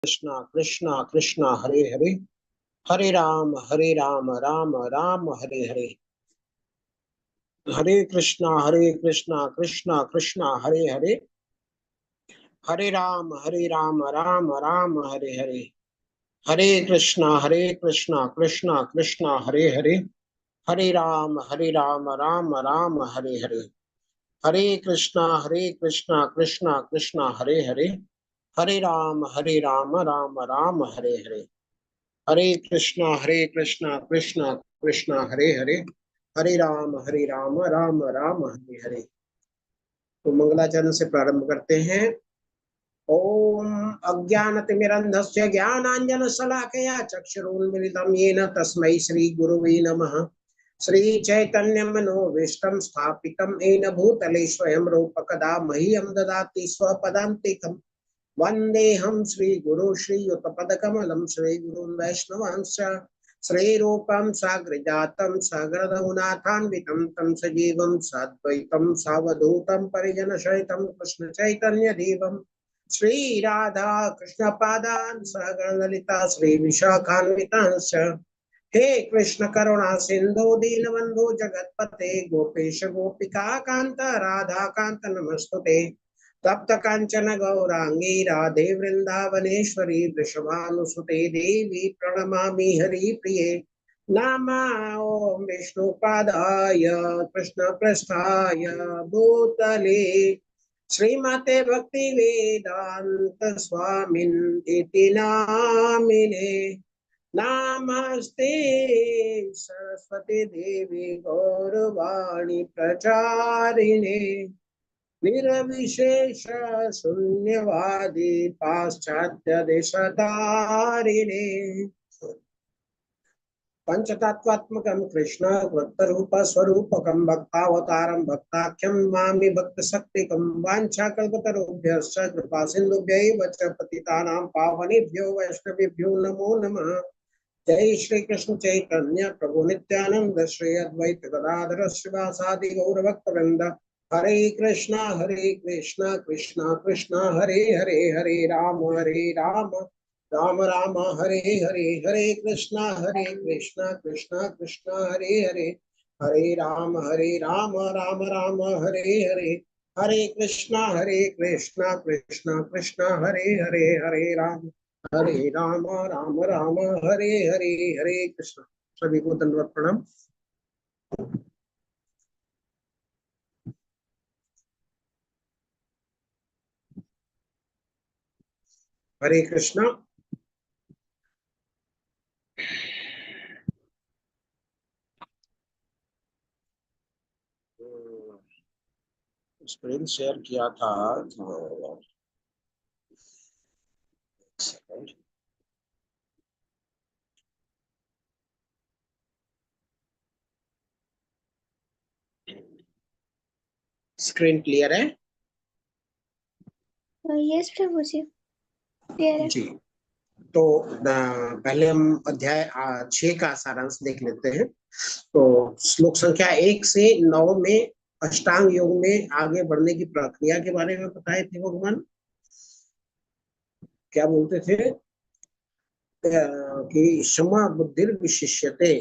कृष्णा कृष्णा कृष्णा हरे हरे, हरे राम राम राम हरे हरे, हरे कृष्णा कृष्णा कृष्णा हरे हरे, हरे राम राम राम हरे हरे, हरे कृष्णा कृष्णा कृष्णा हरे हरे, हरे राम राम राम हरे हरे, हरे कृष्णा कृष्णा कृष्णा हरे हरे, हरे राम राम राम हरे हरे, हरे कृष्णा कृष्णा कृष्णा हरे हरे, हरे राम राम राम हरे हरे। तो मंगलाचरण से प्रारंभ करते हैं। ओम अज्ञानतिमिरन्धस्य ज्ञानांजन शलाकया चक्षुरुन्मिलितं येन तस्मै श्री गुरुवे नमः। श्री चैतन्य मनोभीष्टं स्थापितं येन भूतले स्वयं रूप कदा मह्यं ददाति स्वपदान्तिकम्। वन्देऽहं श्रीगुरु श्रीयुतपदकमलं श्रीगुरुन् वैष्णवांश्च श्रीरूपं साग्रजातं सागररघुनाथान्वितं तं सजीवं साद्वैतं सावधूतं परिजनसहितं कृष्णचैतन्यदेवं श्रीराधा कृष्णपादान् सागरललिता श्रीविशाखान्वितांश्च। हे कृष्ण करुणा सिंधु दीनबंधु जगतपते गोपेश गोपिका कांत राधा कांत नमस्तुते। तप्त कांचन गौरांगी राधे वृंदावनेश्वरी वृषभानुसुते देवी प्रणमामि हरिप्रिये। नामा ओम विष्णुपादाय कृष्ण पृष्ठाय भूतले श्रीमते भक्ति वेदांत स्वामिन इति नामिने। नमस्ते सरस्वती देवी गौरवाणी प्रचारिणे निर्विशेष शून्यवादी पाश्चात्य देशधारिणे पंचतत्वात्मकं कृष्ण वृत्तरूप स्वरूपकं भक्तावतारं भक्ताख्यं मामि भक्तशक्तिकं वाञ्छाकल्पतरुभ्यश्च कृपा सिन्धुभ्यैव च पतितानां पावनेभ्यो वैष्णवेभ्यो नमो नमः। जय श्री कृष्ण चैतन्य प्रभु नित्यानंद श्री अद्वैत गदाधर श्रीवासादि गौर भक्तवृंद। हरे कृष्णा कृष्णा कृष्णा हरे हरे, हरे राम राम राम हरे हरे, हरे कृष्णा कृष्णा कृष्णा हरे हरे, हरे राम राम राम हरे हरे, हरे कृष्णा कृष्णा कृष्णा हरे हरे, हरे राम राम राम हरे हरे, हरे कृष्ण। सभी को दंडवत प्रणाम। हरे कृष्ण। स्क्रीन शेयर किया था तो स्क्रीन क्लियर है? यस प्रभु जी, क्लियर है जी। तो पहले हम अध्याय 6 का सारांश देख लेते हैं। तो श्लोक संख्या 1 से 9 में अष्टांग योग में आगे बढ़ने की प्रक्रिया के बारे में बताए थे भगवान। क्या बोलते थे कि क्षमा बुद्धि विशिष्यते।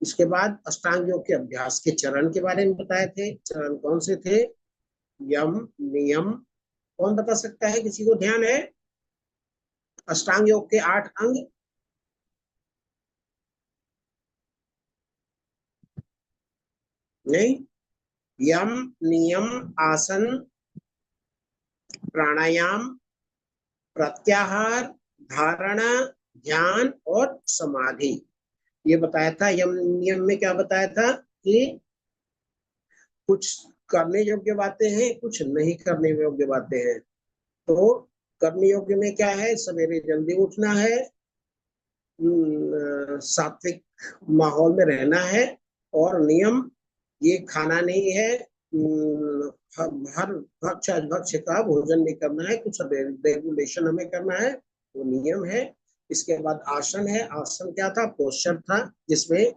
इसके बाद अष्टांग योग के अभ्यास के चरण के बारे में बताए थे। चरण कौन से थे? यम, नियम। कौन बता सकता है? किसी को ध्यान है? अष्टांग योग के 8 अंग। नहीं? यम, नियम, आसन, प्राणायाम, प्रत्याहार, धारणा, ध्यान और समाधि। ये बताया था। यम नियम में क्या बताया था कि कुछ करने योग्य बातें हैं, कुछ नहीं करने योग्य बातें हैं। तो करने योग्य में क्या है? सवेरे जल्दी उठना है, सात्विक माहौल में रहना है, और नियम ये खाना नहीं है, हर भक्ष अभक्ष का भोजन नहीं करना है, कुछ रेगुलेशन हमें करना है, वो नियम है। इसके बाद आसन है। आसन क्या था? पोस्चर था, जिसमें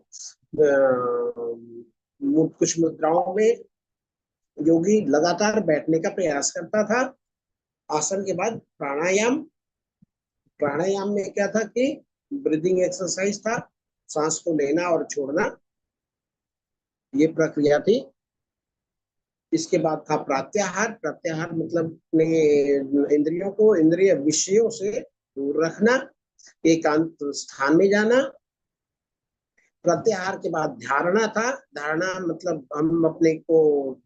कुछ मुद्राओं में योगी लगातार बैठने का प्रयास करता था। आसन के बाद प्राणायाम, प्राणायाम में क्या था कि ब्रीदिंग एक्सरसाइज था, सांस को लेना और छोड़ना, ये प्रक्रिया थी। इसके बाद था प्रत्याहार। प्रत्याहार मतलब अपने इंद्रियों को इंद्रिय विषयों से दूर रखना, एकांत स्थान में जाना। प्रत्याहार के बाद धारणा था। धारणा मतलब हम अपने को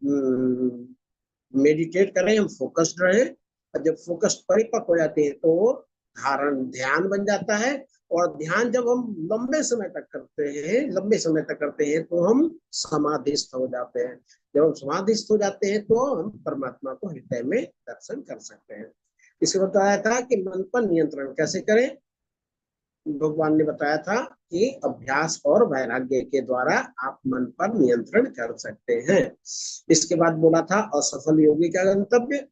मेडिटेट करें, हम फोकस्ड रहें, और जब फोकस्ड परिपक्व हो जाते हैं तो धारण ध्यान बन जाता है। और ध्यान जब हम लंबे समय तक करते हैं, लंबे समय तक करते हैं तो हम समाधिस्थ हो जाते हैं। जब हम समाधिस्थ हो जाते हैं तो हम परमात्मा को हृदय में दर्शन कर सकते हैं। इसे बताया था कि मन पर नियंत्रण कैसे करें। भगवान ने बताया था कि अभ्यास और वैराग्य के द्वारा आप मन पर नियंत्रण कर सकते हैं। इसके बाद बोला था असफल योगी का गंतव्य।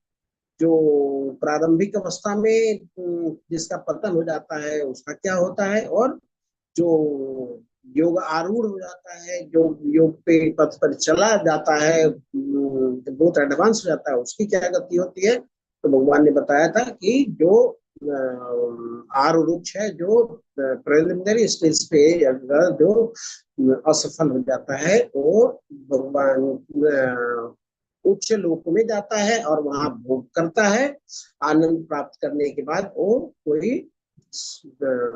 जो प्रारंभिक अवस्था में जिसका पतन हो जाता है उसका क्या होता है, और जो योग आरूढ़ हो जाता है, जो योग पे पथ पर चला जाता है, बहुत एडवांस हो जाता है, उसकी क्या गति होती है। तो भगवान ने बताया था कि जो आरूढ़ है, जो प्रिलिमिनरी स्टेज पे अगर जो असफल हो जाता है वो भगवान उच्च लोक में जाता है और वहां भोग करता है। आनंद प्राप्त करने के बाद वो कोई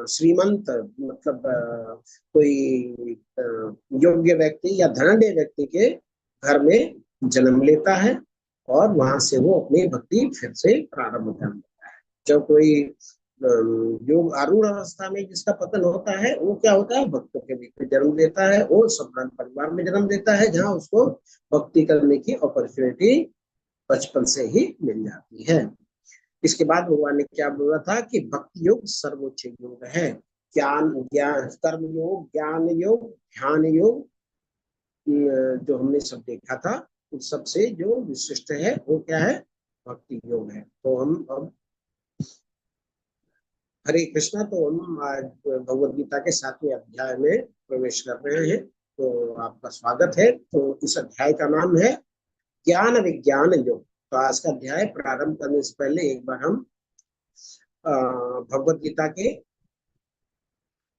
श्रीमंत मतलब कोई योग्य व्यक्ति या धनाढ्य व्यक्ति के घर में जन्म लेता है और वहां से वो अपनी भक्ति फिर से प्रारंभ कर देता है। जब कोई योग आरूढ़ अवस्था में जिसका पतन होता है वो क्या होता है, भक्तों के बीच में जन्म लेता है, वो सम्राट परिवार में जन्म लेता है जहाँ उसको भक्ति करने की अपॉर्चुनिटी बचपन से ही मिल जाती है। इसके बाद भगवान ने क्या बोला था कि भक्ति योग सर्वोच्च योग है। ज्ञान ज्ञान कर्म योग, ज्ञान योग, ध्यान योग, जो हमने सब देखा था उस सबसे जो विशिष्ट है वो क्या है, भक्ति योग है। तो हम अब हरे कृष्णा, तो हम आज भगवद गीता के 7वें अध्याय में प्रवेश कर रहे हैं। तो आपका स्वागत है। तो इस अध्याय का नाम है ज्ञान विज्ञान योग। तो आज का अध्याय प्रारंभ करने से पहले एक बार हम भगवद गीता के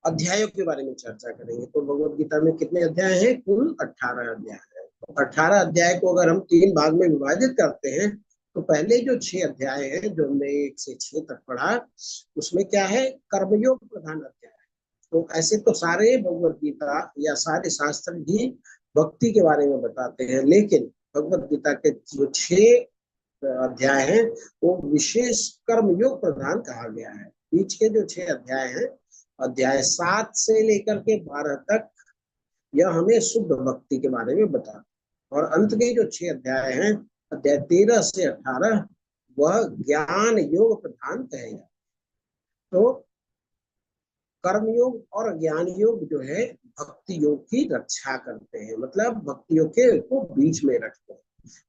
अध्यायों के बारे में चर्चा करेंगे। तो भगवद गीता में कितने अध्याय हैं, कुल 18 अध्याय है। तो 18 अध्याय को अगर हम 3 भाग में विभाजित करते हैं तो पहले जो 6 अध्याय हैं जो हमने 1 से 6 तक पढ़ा, उसमें क्या है, कर्मयोग प्रधान अध्याय। तो ऐसे तो सारे भगवद गीता या सारे शास्त्र ही भक्ति के बारे में बताते हैं, लेकिन भगवद गीता के जो 6 अध्याय हैं वो विशेष कर्मयोग प्रधान कहा गया है। बीच के जो 6 अध्याय हैं, अध्याय 7 से लेकर के 12 तक, यह हमें शुद्ध भक्ति के बारे में बताता है। और अंत के जो 6 अध्याय हैं, अध्याय 13 से 18, वह ज्ञान योग प्रधान कहेगा। तो कर्मयोग और ज्ञान योग जो है भक्ति योग की रक्षा करते हैं, मतलब भक्ति योग के को बीच में रखते हैं।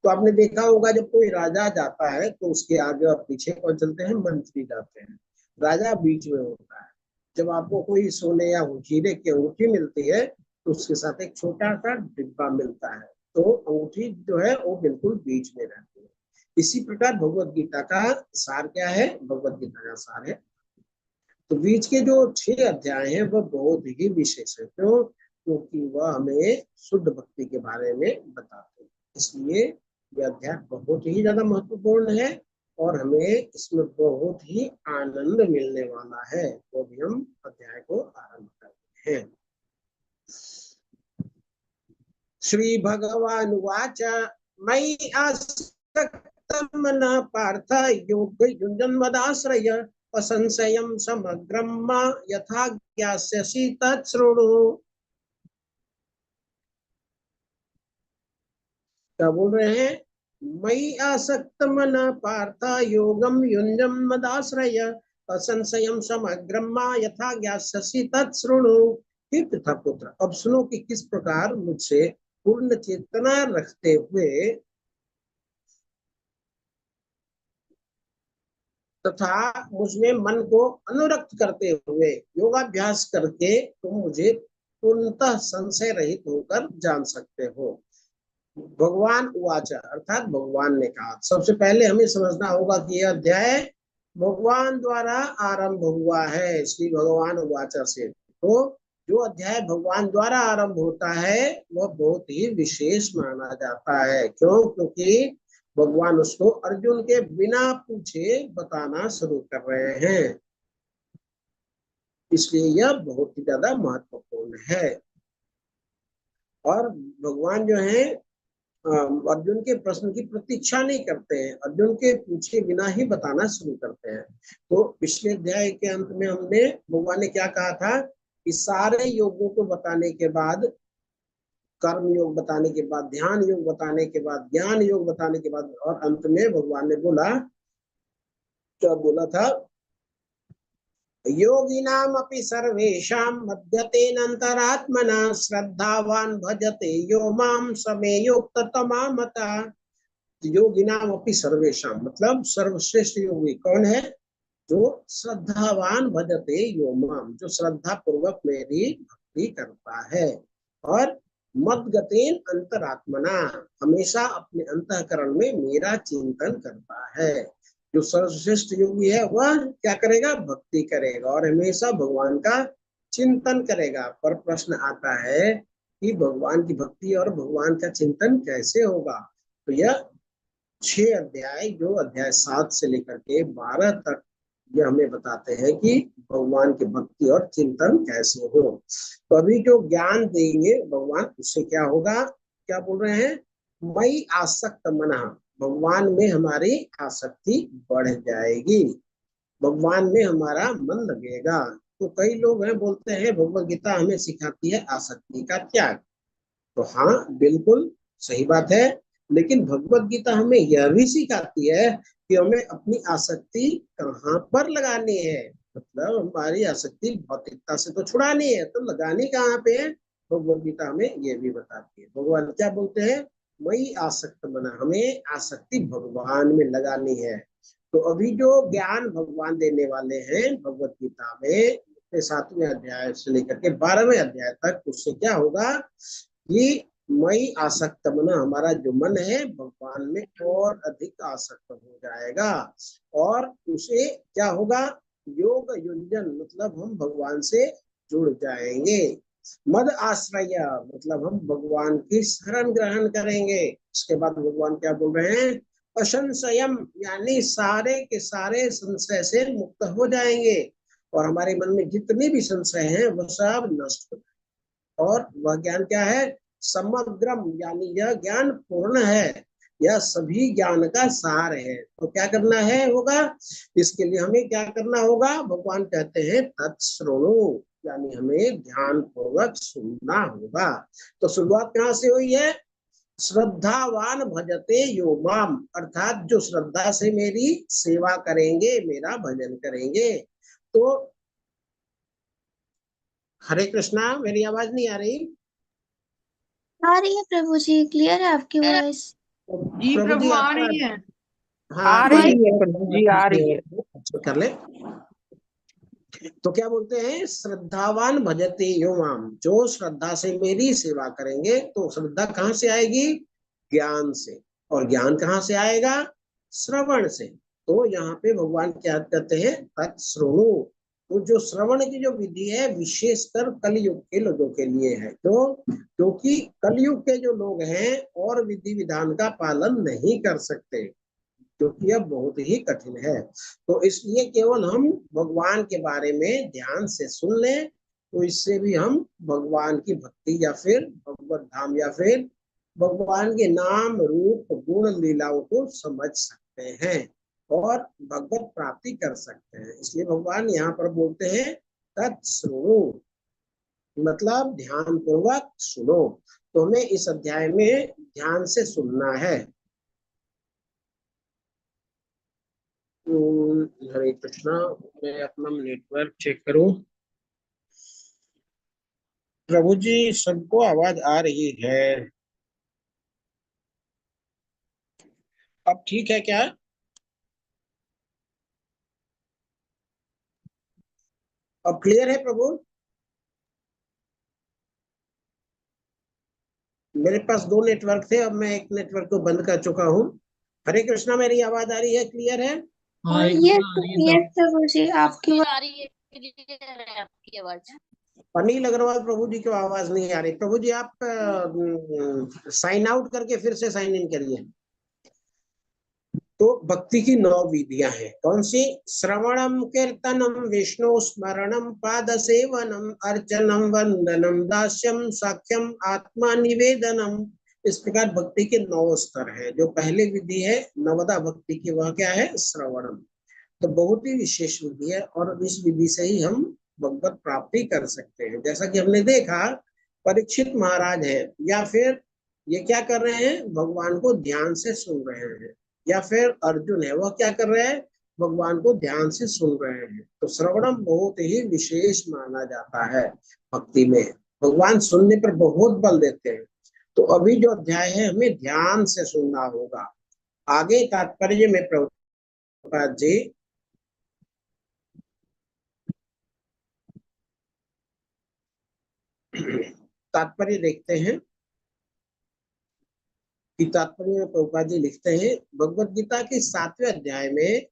तो आपने देखा होगा जब कोई राजा जाता है तो उसके आगे और पीछे कौन चलते हैं, मंत्री जाते हैं, राजा बीच में होता है। जब आपको कोई सोने या हीरे की अंगूठी मिलती है तो उसके साथ एक छोटा सा डिब्बा मिलता है, तो अंगूठी जो है वो बिल्कुल बीच में रहती है। इसी प्रकार भगवत गीता का सार क्या है, भगवत गीता का सार है। तो बीच के जो 6 अध्याय हैं वह बहुत ही विशेष है। क्यों, क्योंकि वह हमें शुद्ध भक्ति के बारे में बताते हैं, इसलिए यह अध्याय बहुत ही ज्यादा महत्वपूर्ण है और हमें इसमें बहुत ही आनंद मिलने वाला है। तो भी हम अध्याय को आरंभ करते हैं। श्री भगवान वाच मयि आसक्तं मनः पार्थ योग युञ्जन्मदाश्रय असंशयं समग्रं मा यथा ज्ञास्यसि तच्छृणु। क्या बोल रहे हैं, मयि आसक्त मन पार्थ योगम युञ्जं मदाश्रय असंशयं समग्रं मा यथा ज्ञास्यसि तच्छृणु। हे पिता पुत्र, अब सुनो कि किस प्रकार मुझसे पूर्ण चेतना रखते हुए तथा मुझमें मन को अनुरक्त करते हुए योगाभ्यास करके तुम मुझे पूर्णतः संशय रहित होकर जान सकते हो। भगवान उवाच, अर्थात भगवान ने कहा। सबसे पहले हमें समझना होगा कि यह अध्याय भगवान द्वारा आरंभ हुआ है, श्री भगवान वाचा से। तो जो अध्याय भगवान द्वारा आरंभ होता है वह बहुत ही विशेष माना जाता है। क्यों? क्योंकि भगवान उसको अर्जुन के बिना पूछे बताना शुरू कर रहे हैं, इसलिए यह बहुत ही ज्यादा महत्वपूर्ण है। और भगवान जो है अर्जुन के प्रश्न की प्रतीक्षा नहीं करते हैं, अर्जुन के पूछे बिना ही बताना शुरू करते हैं। तो पिछले अध्याय के अंत में हमने भगवान ने क्या कहा था कि सारे योगों को बताने के बाद, कर्म योग बताने के बाद, ध्यान योग बताने के बाद, ज्ञान योग बताने के बाद, और अंत में भगवान ने बोला, क्या बोला था? योगिनामपि सर्वेषां मध्यतेनान्तरात्मना श्रद्धावान भजते यो माम समे युक्ततमा मता। योगिनाम अपि सर्वेशम मतलब सर्वश्रेष्ठ योगी कौन है? जो श्रद्धावान भजते यो माम, जो श्रद्धा पूर्वक मेरी भक्ति करता है, और मदगतेन अंतरात्मना, हमेशा अपने अंतःकरण में मेरा चिंतन करता है। जो सर्वश्रेष्ठ योगी है वह क्या करेगा? भक्ति करेगा और हमेशा भगवान का चिंतन करेगा। पर प्रश्न आता है कि भगवान की भक्ति और भगवान का चिंतन कैसे होगा? तो यह 6 अध्याय, जो अध्याय 7 से लेकर के 12 तक, ये हमें बताते हैं कि भगवान की भक्ति और चिंतन कैसे हो। तो अभी जो ज्ञान देंगे भगवान, उससे क्या होगा? क्या बोल रहे हैं? मई आसक्त मना, भगवान में हमारी आसक्ति बढ़ जाएगी, भगवान में हमारा मन लगेगा। तो कई लोग हैं बोलते हैं भगवत गीता हमें सिखाती है आसक्ति का त्याग। तो हाँ, बिल्कुल सही बात है, लेकिन भगवत गीता हमें यह भी सिखाती है कि हमें अपनी आसक्ति कहाँ पर लगानी है। मतलब हमारी आसक्ति भौतिकता से तो छुड़ानी है, तो लगानी कहाँ पे है? भगवत गीता हमें यह भी बताती है। भगवान क्या बोलते हैं? वही आसक्त बना, हमें आसक्ति भगवान में लगानी है। तो अभी जो ज्ञान भगवान देने वाले हैं भगवत गीता में, 7वें अध्याय से लेकर के 12वें अध्याय तक, उससे क्या होगा कि मई आसक्त बना, हमारा जो मन है भगवान में और अधिक आसक्त हो जाएगा, और उसे क्या होगा? योग युंजन, मतलब हम भगवान से जुड़ जाएंगे। मद आश्रय मतलब हम भगवान की शरण ग्रहण करेंगे। इसके बाद भगवान क्या बोल रहे हैं? असंशयम, यानी सारे के सारे संशय से मुक्त हो जाएंगे, और हमारे मन में जितने भी संशय हैं वो सब नष्ट हो। और वह ज्ञान क्या है? समग्रम, यानी यह ज्ञान पूर्ण है, यह सभी ज्ञान का सार है। तो क्या करना है होगा? इसके लिए हमें क्या करना होगा? भगवान कहते हैं तत्श्रोणु, यानी हमें ध्यान पूर्वक सुनना होगा। तो शुरुआत कहाँ से हुई है? श्रद्धावान भजते यो माम, अर्थात जो श्रद्धा से मेरी सेवा करेंगे, मेरा भजन करेंगे। तो हरे कृष्णा, मेरी आवाज नहीं आ रही? आ रही है प्रभु जी, क्लियर है आपकी वॉइस। जी प्रभु जी प्रभु आ आपका, रही है। हाँ आ तो रही है प्रभु जी, आ रही है। अच्छा कर ले। तो क्या बोलते हैं? श्रद्धावान भजते यो माम, जो श्रद्धा से मेरी सेवा करेंगे। तो श्रद्धा कहाँ से आएगी? ज्ञान से। और ज्ञान कहाँ से आएगा? श्रवण से। तो यहाँ पे भगवान क्या कहते हैं? तत्श्रोणु। तो जो श्रवण की जो विधि है विशेषकर कलयुग के लोगों के लिए है। तो क्योंकि कलयुग के जो लोग हैं और विधि विधान का पालन नहीं कर सकते, क्योंकि यह बहुत ही कठिन है। तो इसलिए केवल हम भगवान के बारे में ध्यान से सुन लें, तो इससे भी हम भगवान की भक्ति या फिर भगवत धाम या फिर भगवान के नाम रूप गुण लीलाओं को समझ सकते हैं और भगवत प्राप्ति कर सकते हैं। इसलिए भगवान यहाँ पर बोलते हैं तत्श्रुणु, मतलब ध्यान पूर्वक सुनो। तो हमें इस अध्याय में ध्यान से सुनना है। हरे कृष्णा, मैं अपना नेटवर्क चेक करूं। प्रभु जी सबको आवाज आ रही है? अब ठीक है क्या? अब क्लियर है प्रभु? मेरे पास 2 नेटवर्क थे, अब मैं एक नेटवर्क को बंद कर चुका हूँ। हरे कृष्णा, मेरी आवाज आ रही है? क्लियर है? हाँ ये इतना आ रही है ये प्रभु जी आपकी आ रही है, क्लियर है आपकी आवाज। अनिल अग्रवाल प्रभु जी की आवाज नहीं आ रही। प्रभु जी आप साइन आउट करके फिर से साइन इन करिए। तो भक्ति की 9 विधियां हैं। कौन सी? श्रवणम कीर्तनम विष्णु स्मरणम पाद सेवनम अर्चनम वंदनम दास्यम साख्यम आत्मा निवेदनम। इस प्रकार भक्ति के 9 स्तर हैं। जो पहली विधि है नवदा भक्ति की, वह क्या है? श्रवणम। तो बहुत ही विशेष विधि है और इस विधि से ही हम भगवत प्राप्ति कर सकते हैं। जैसा कि हमने देखा परीक्षित महाराज है या फिर ये क्या कर रहे हैं? भगवान को ध्यान से सुन रहे हैं। या फिर अर्जुन है, वह क्या कर रहे हैं? भगवान को ध्यान से सुन रहे हैं। तो श्रवणम बहुत ही विशेष माना जाता है भक्ति में। भगवान सुनने पर बहुत बल देते हैं। तो अभी जो अध्याय है हमें ध्यान से सुनना होगा। आगे तात्पर्य में प्रभुपाद जी तात्पर्य देखते हैं कि तात्पर्य में प्रभुपाद जी लिखते हैं भगवत गीता के 7वें अध्याय में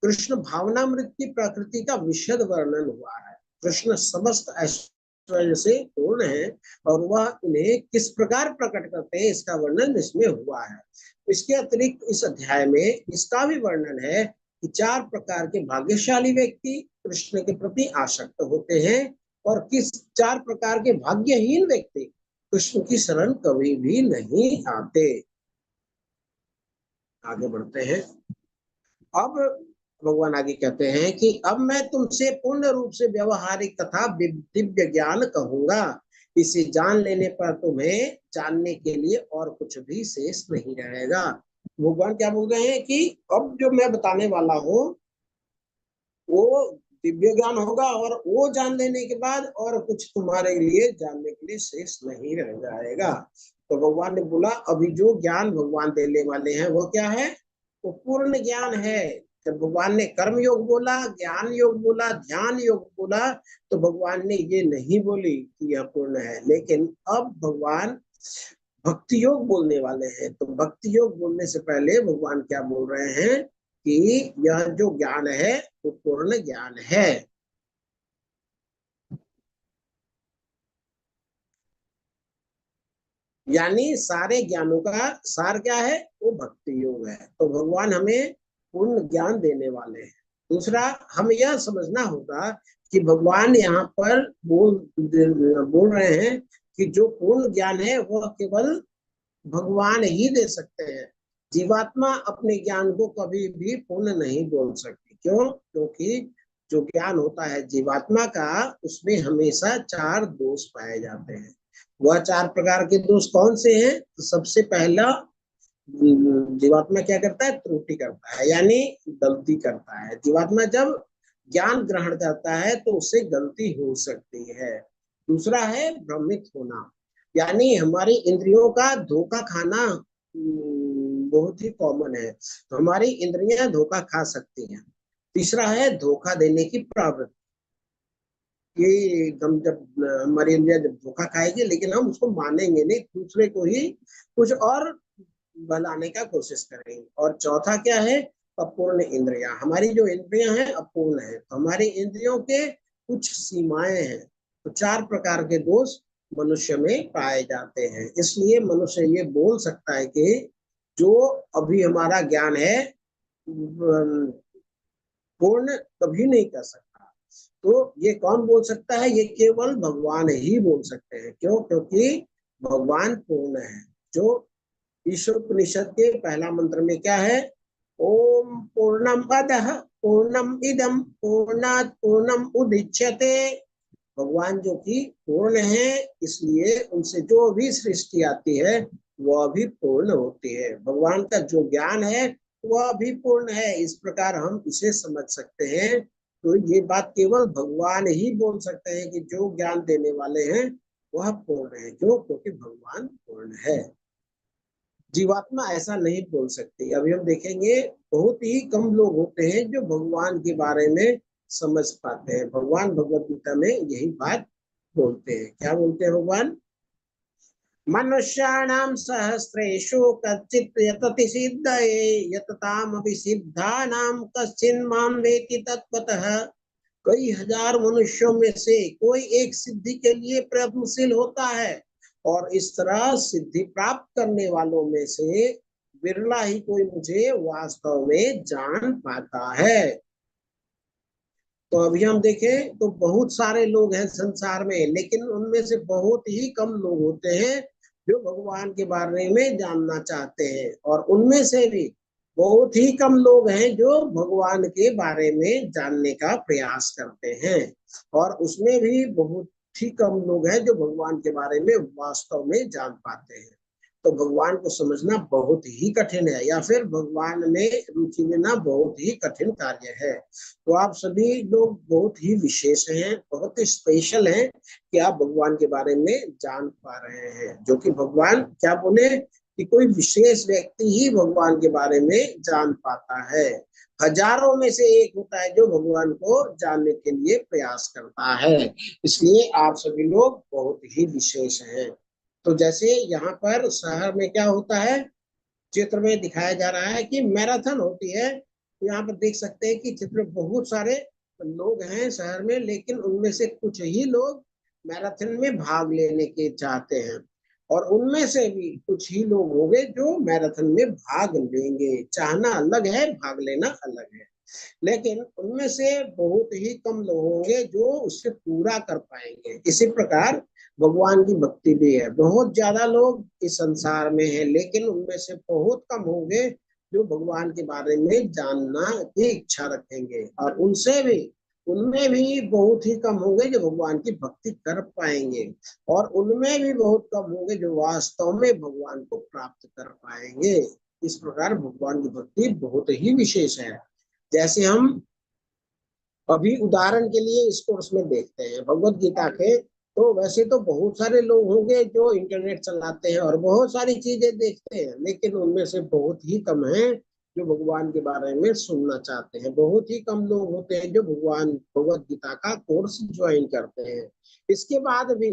कृष्ण भावनामृत की प्रकृति का विशद वर्णन हुआ है। कृष्ण समस्त ऐश्वर्य से पूर्ण है और वह इन्हें किस प्रकार प्रकट करते हैं इसका वर्णन इसमें हुआ है। इसके अतिरिक्त इस अध्याय में इसका भी वर्णन है कि 4 प्रकार के भाग्यशाली व्यक्ति कृष्ण के प्रति आसक्त होते हैं और किस 4 प्रकार के भाग्यहीन व्यक्ति कृष्ण की शरण कभी भी नहीं आते। आगे बढ़ते हैं। अब भगवान आगे कहते हैं कि अब मैं तुमसे पूर्ण रूप से व्यवहारिक तथा दिव्य ज्ञान कहूंगा। इसे जान लेने पर तुम्हें जानने के लिए और कुछ भी शेष नहीं रहेगा। भगवान क्या बोल रहे हैं कि अब जो मैं बताने वाला हूँ वो दिव्य ज्ञान होगा और वो जान लेने के बाद और कुछ तुम्हारे लिए जानने के लिए शेष नहीं रह जाएगा। तो भगवान ने बोला अभी जो ज्ञान भगवान देने वाले हैं वो क्या है? वो पूर्ण ज्ञान है। जब भगवान ने कर्म योग बोला, ज्ञान योग बोला, ध्यान योग बोला तो भगवान ने ये नहीं बोली कि यह पूर्ण है। लेकिन अब भगवान भक्ति योग बोलने वाले हैं। तो भक्ति योग बोलने से पहले भगवान क्या बोल रहे हैं कि यह जो ज्ञान है वो पूर्ण ज्ञान है। यानी सारे ज्ञानों का सार क्या है? वो भक्ति योग है। तो भगवान हमें पूर्ण ज्ञान देने वाले हैं। दूसरा, हम यह समझना होगा कि भगवान यहाँ पर बोल रहे हैं कि जो पूर्ण ज्ञान है वह केवल भगवान ही दे सकते हैं। जीवात्मा अपने ज्ञान को कभी भी पूर्ण नहीं बोल सकती। क्यों? क्योंकि जो ज्ञान होता है जीवात्मा का उसमें हमेशा 4 दोष पाए जाते हैं। वह 4 प्रकार के दोष कौन से हैं? तो सबसे पहला जीवात्मा क्या करता है? त्रुटि करता है, यानी गलती करता है। जीवात्मा जब ज्ञान ग्रहण करता है तो उससे गलती हो सकती है। दूसरा है भ्रमित होना, यानी हमारी इंद्रियों का धोखा खाना बहुत ही कॉमन है। तो हमारी इंद्रियां धोखा खा सकती हैं। तीसरा है धोखा देने की प्रवृत्ति, कि हम जब हमारी इंद्रिया जब धोखा खाएगी लेकिन हम उसको मानेंगे नहीं, दूसरे को ही कुछ और बनाने का कोशिश करेंगे। और चौथा क्या है? अपूर्ण इंद्रिया। हमारी जो इंद्रियां हैं अपूर्ण है, तो हमारी इंद्रियों के कुछ सीमाएं हैं। तो 4 प्रकार के दोष मनुष्य में पाए जाते हैं। इसलिए मनुष्य ये बोल सकता है कि जो अभी हमारा ज्ञान है पूर्ण कभी नहीं कर सकता। तो ये कौन बोल सकता है? ये केवल भगवान ही बोल सकते हैं। क्यों? क्योंकि भगवान पूर्ण है। जो ईश्वर उपनिषद के पहला मंत्र में क्या है? ओम पूर्णम अदः पूर्णम इदम पूर्णात् पूर्णम उदीच्यते। भगवान जो कि पूर्ण है, इसलिए उनसे जो भी सृष्टि आती है वह भी पूर्ण होती है। भगवान का जो ज्ञान है वह भी पूर्ण है। इस प्रकार हम इसे समझ सकते हैं। तो ये बात केवल भगवान ही बोल सकते हैं कि जो ज्ञान देने वाले हैं वह पूर्ण है। क्यों? क्योंकि भगवान पूर्ण है। जीवात्मा ऐसा नहीं बोल सकती। अभी हम देखेंगे बहुत ही कम लोग होते हैं जो भगवान के बारे में समझ पाते हैं। भगवान भगवत गीता में यही बात बोलते हैं। क्या बोलते हैं भगवान? मनुष्याणां सहस्रेषु कच्चित् यतति सिद्धये यततामपि सिद्धानां कश्चिन्मां वेति तत्त्वतः। कई हजार मनुष्यों में से कोई एक सिद्धि के लिए प्रयत्नशील होता है और इस तरह सिद्धि प्राप्त करने वालों में से बिरला ही कोई मुझे वास्तव में जान पाता है। तो अभी हम देखें तो बहुत सारे लोग हैं संसार में, लेकिन उनमें से बहुत ही कम लोग होते हैं जो भगवान के बारे में जानना चाहते हैं, और उनमें से भी बहुत ही कम लोग हैं जो भगवान के बारे में जानने का प्रयास करते हैं, और उसमें भी बहुत ही कम लोग हैं जो भगवान के बारे में वास्तव में जान पाते हैं। तो भगवान को समझना बहुत ही कठिन है, या फिर भगवान में रुचि लेना बहुत ही कठिन कार्य है। तो आप सभी लोग बहुत ही विशेष हैं, बहुत ही स्पेशल हैं कि आप भगवान के बारे में जान पा रहे हैं, जो कि भगवान क्या बोले कि कोई विशेष व्यक्ति ही भगवान के बारे में जान पाता है। हजारों में से एक होता है जो भगवान को जानने के लिए प्रयास करता है। इसलिए आप सभी लोग बहुत ही विशेष हैं। तो जैसे यहाँ पर शहर में क्या होता है, चित्र में दिखाया जा रहा है कि मैराथन होती है। तो यहाँ पर देख सकते हैं कि चित्र में बहुत सारे लोग हैं शहर में, लेकिन उनमें से कुछ ही लोग मैराथन में भाग लेने के चाहते हैं, और उनमें से भी कुछ ही लोग होंगे जो मैराथन में भाग लेंगे। चाहना अलग है, भाग लेना अलग है, लेकिन उनमें से बहुत ही कम लोग होंगे जो उससे पूरा कर पाएंगे। इसी प्रकार भगवान की भक्ति भी है, बहुत ज्यादा लोग इस संसार में हैं, लेकिन उनमें से बहुत कम होंगे जो भगवान के बारे में जानना की इच्छा रखेंगे, और उनमें भी बहुत ही कम होंगे जो भगवान की भक्ति कर पाएंगे, और उनमें भी बहुत कम होंगे जो वास्तव में भगवान को प्राप्त कर पाएंगे। इस प्रकार भगवान की भक्ति बहुत ही विशेष है। जैसे हम अभी उदाहरण के लिए इस कोर्स में देखते हैं भगवत गीता के, तो वैसे तो बहुत सारे लोग होंगे जो इंटरनेट चलाते हैं और बहुत सारी चीजें देखते हैं, लेकिन उनमें से बहुत ही कम हैं जो भगवान के बारे में सुनना चाहते हैं। बहुत ही कम लोग होते हैं जो भगवत गीता का कोर्स ज्वाइन करते हैं। इसके बाद भी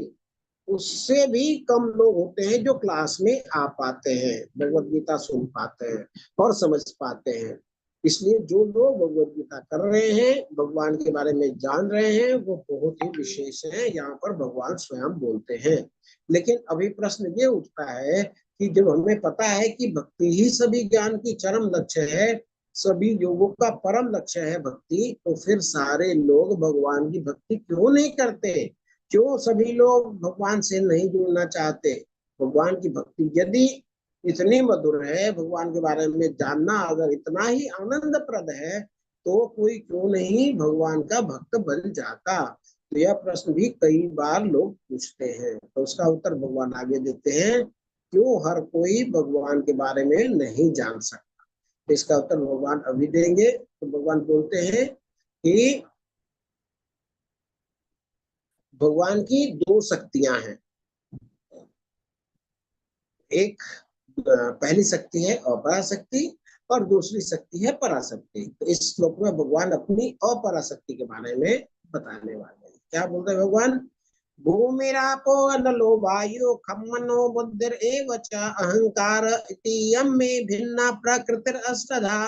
उससे भी कम लोग होते हैं जो क्लास में आ पाते हैं, भगवत गीता सुन पाते हैं और समझ पाते हैं। इसलिए जो लोग भगवत गीता कर रहे हैं, भगवान के बारे में जान रहे हैं, वो बहुत ही विशेष हैं। यहाँ पर भगवान स्वयं बोलते हैं। लेकिन अभी प्रश्न ये उठता है कि जब हमें पता है कि भक्ति ही सभी ज्ञान की चरम लक्ष्य है, सभी योगों का परम लक्ष्य है भक्ति, तो फिर सारे लोग भगवान की भक्ति क्यों नहीं करते? क्यों सभी लोग भगवान से नहीं जुड़ना चाहते? भगवान की भक्ति यदि इतनी मधुर है, भगवान के बारे में जानना अगर इतना ही आनंदप्रद है, तो कोई क्यों नहीं भगवान का भक्त बन जाता? तो यह प्रश्न भी कई बार लोग पूछते हैं, तो उसका उत्तर भगवान आगे देते हैं, क्यों हर कोई भगवान के बारे में नहीं जान सकता? तो इसका उत्तर भगवान अभी देंगे। तो भगवान बोलते हैं कि भगवान की दो शक्तियां हैं। एक पहली शक्ति है अपराशक्ति, और दूसरी शक्ति है पराशक्ति। तो इस श्लोक में भगवान अपनी अपराशक्ति के बारे में बताने वाले हैं। क्या बोलते हैं भगवान? भूमिरापो अनलो वायु खम मनो बुद्धिर एव च अहंकार इति यम में भिन्ना प्रकृतिर अष्टधा।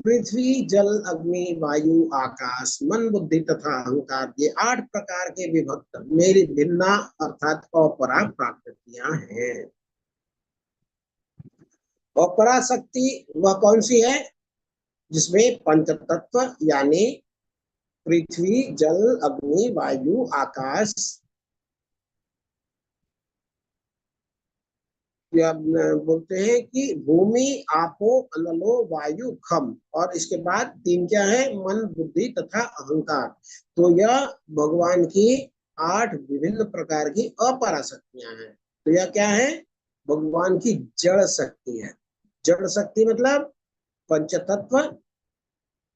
पृथ्वी जल अग्नि वायु आकाश मन बुद्धि तथा अहंकार, ये 8 प्रकार के विभक्त मेरी भिन्ना अर्थात अपरा प्रकृतियां हैं। और पराशक्ति वह कौन सी है? जिसमें पंच तत्व यानी पृथ्वी जल अग्नि वायु आकाश, या बोलते हैं कि भूमि आपो अनलो वायु खम, और इसके बाद 3 क्या है? मन बुद्धि तथा अहंकार। तो यह भगवान की 8 विभिन्न प्रकार की अपराशक्तियां हैं। तो यह क्या है? भगवान की जड़ शक्ति है। जड़ शक्ति मतलब पंचतत्व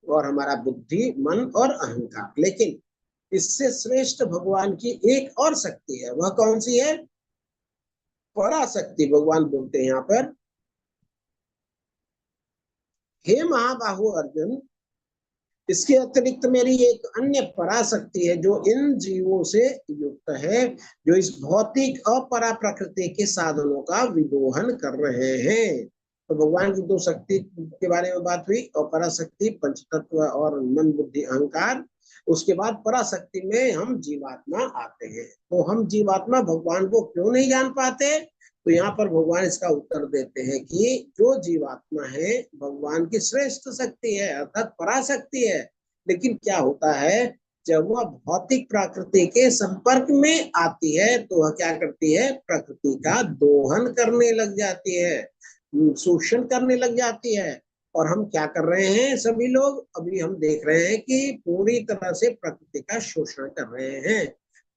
और हमारा बुद्धि मन और अहंकार। लेकिन इससे श्रेष्ठ भगवान की एक और शक्ति है। वह कौन सी है? पराशक्ति। भगवान बोलते हैं यहाँ पर, हे महाबाहु अर्जुन, इसके अतिरिक्त मेरी एक अन्य पराशक्ति है जो इन जीवों से युक्त है, जो इस भौतिक अपरा प्रकृति के साधनों का विदोहन कर रहे हैं। तो भगवान की दो शक्ति के बारे में बात हुई, अपरा शक्ति पंच तत्व और मन बुद्धि अहंकार। उसके बाद पराशक्ति में हम जीवात्मा आते हैं। तो हम जीवात्मा भगवान को क्यों नहीं जान पाते? तो यहाँ पर भगवान इसका उत्तर देते हैं कि जो जीवात्मा है भगवान की श्रेष्ठ शक्ति है, अर्थात पराशक्ति है। लेकिन क्या होता है, जब वह भौतिक प्रकृति के संपर्क में आती है तो वह क्या करती है, प्रकृति का दोहन करने लग जाती है, शोषण करने लग जाती है। और हम क्या कर रहे हैं, सभी लोग अभी हम देख रहे हैं कि पूरी तरह से प्रकृति का शोषण कर रहे हैं।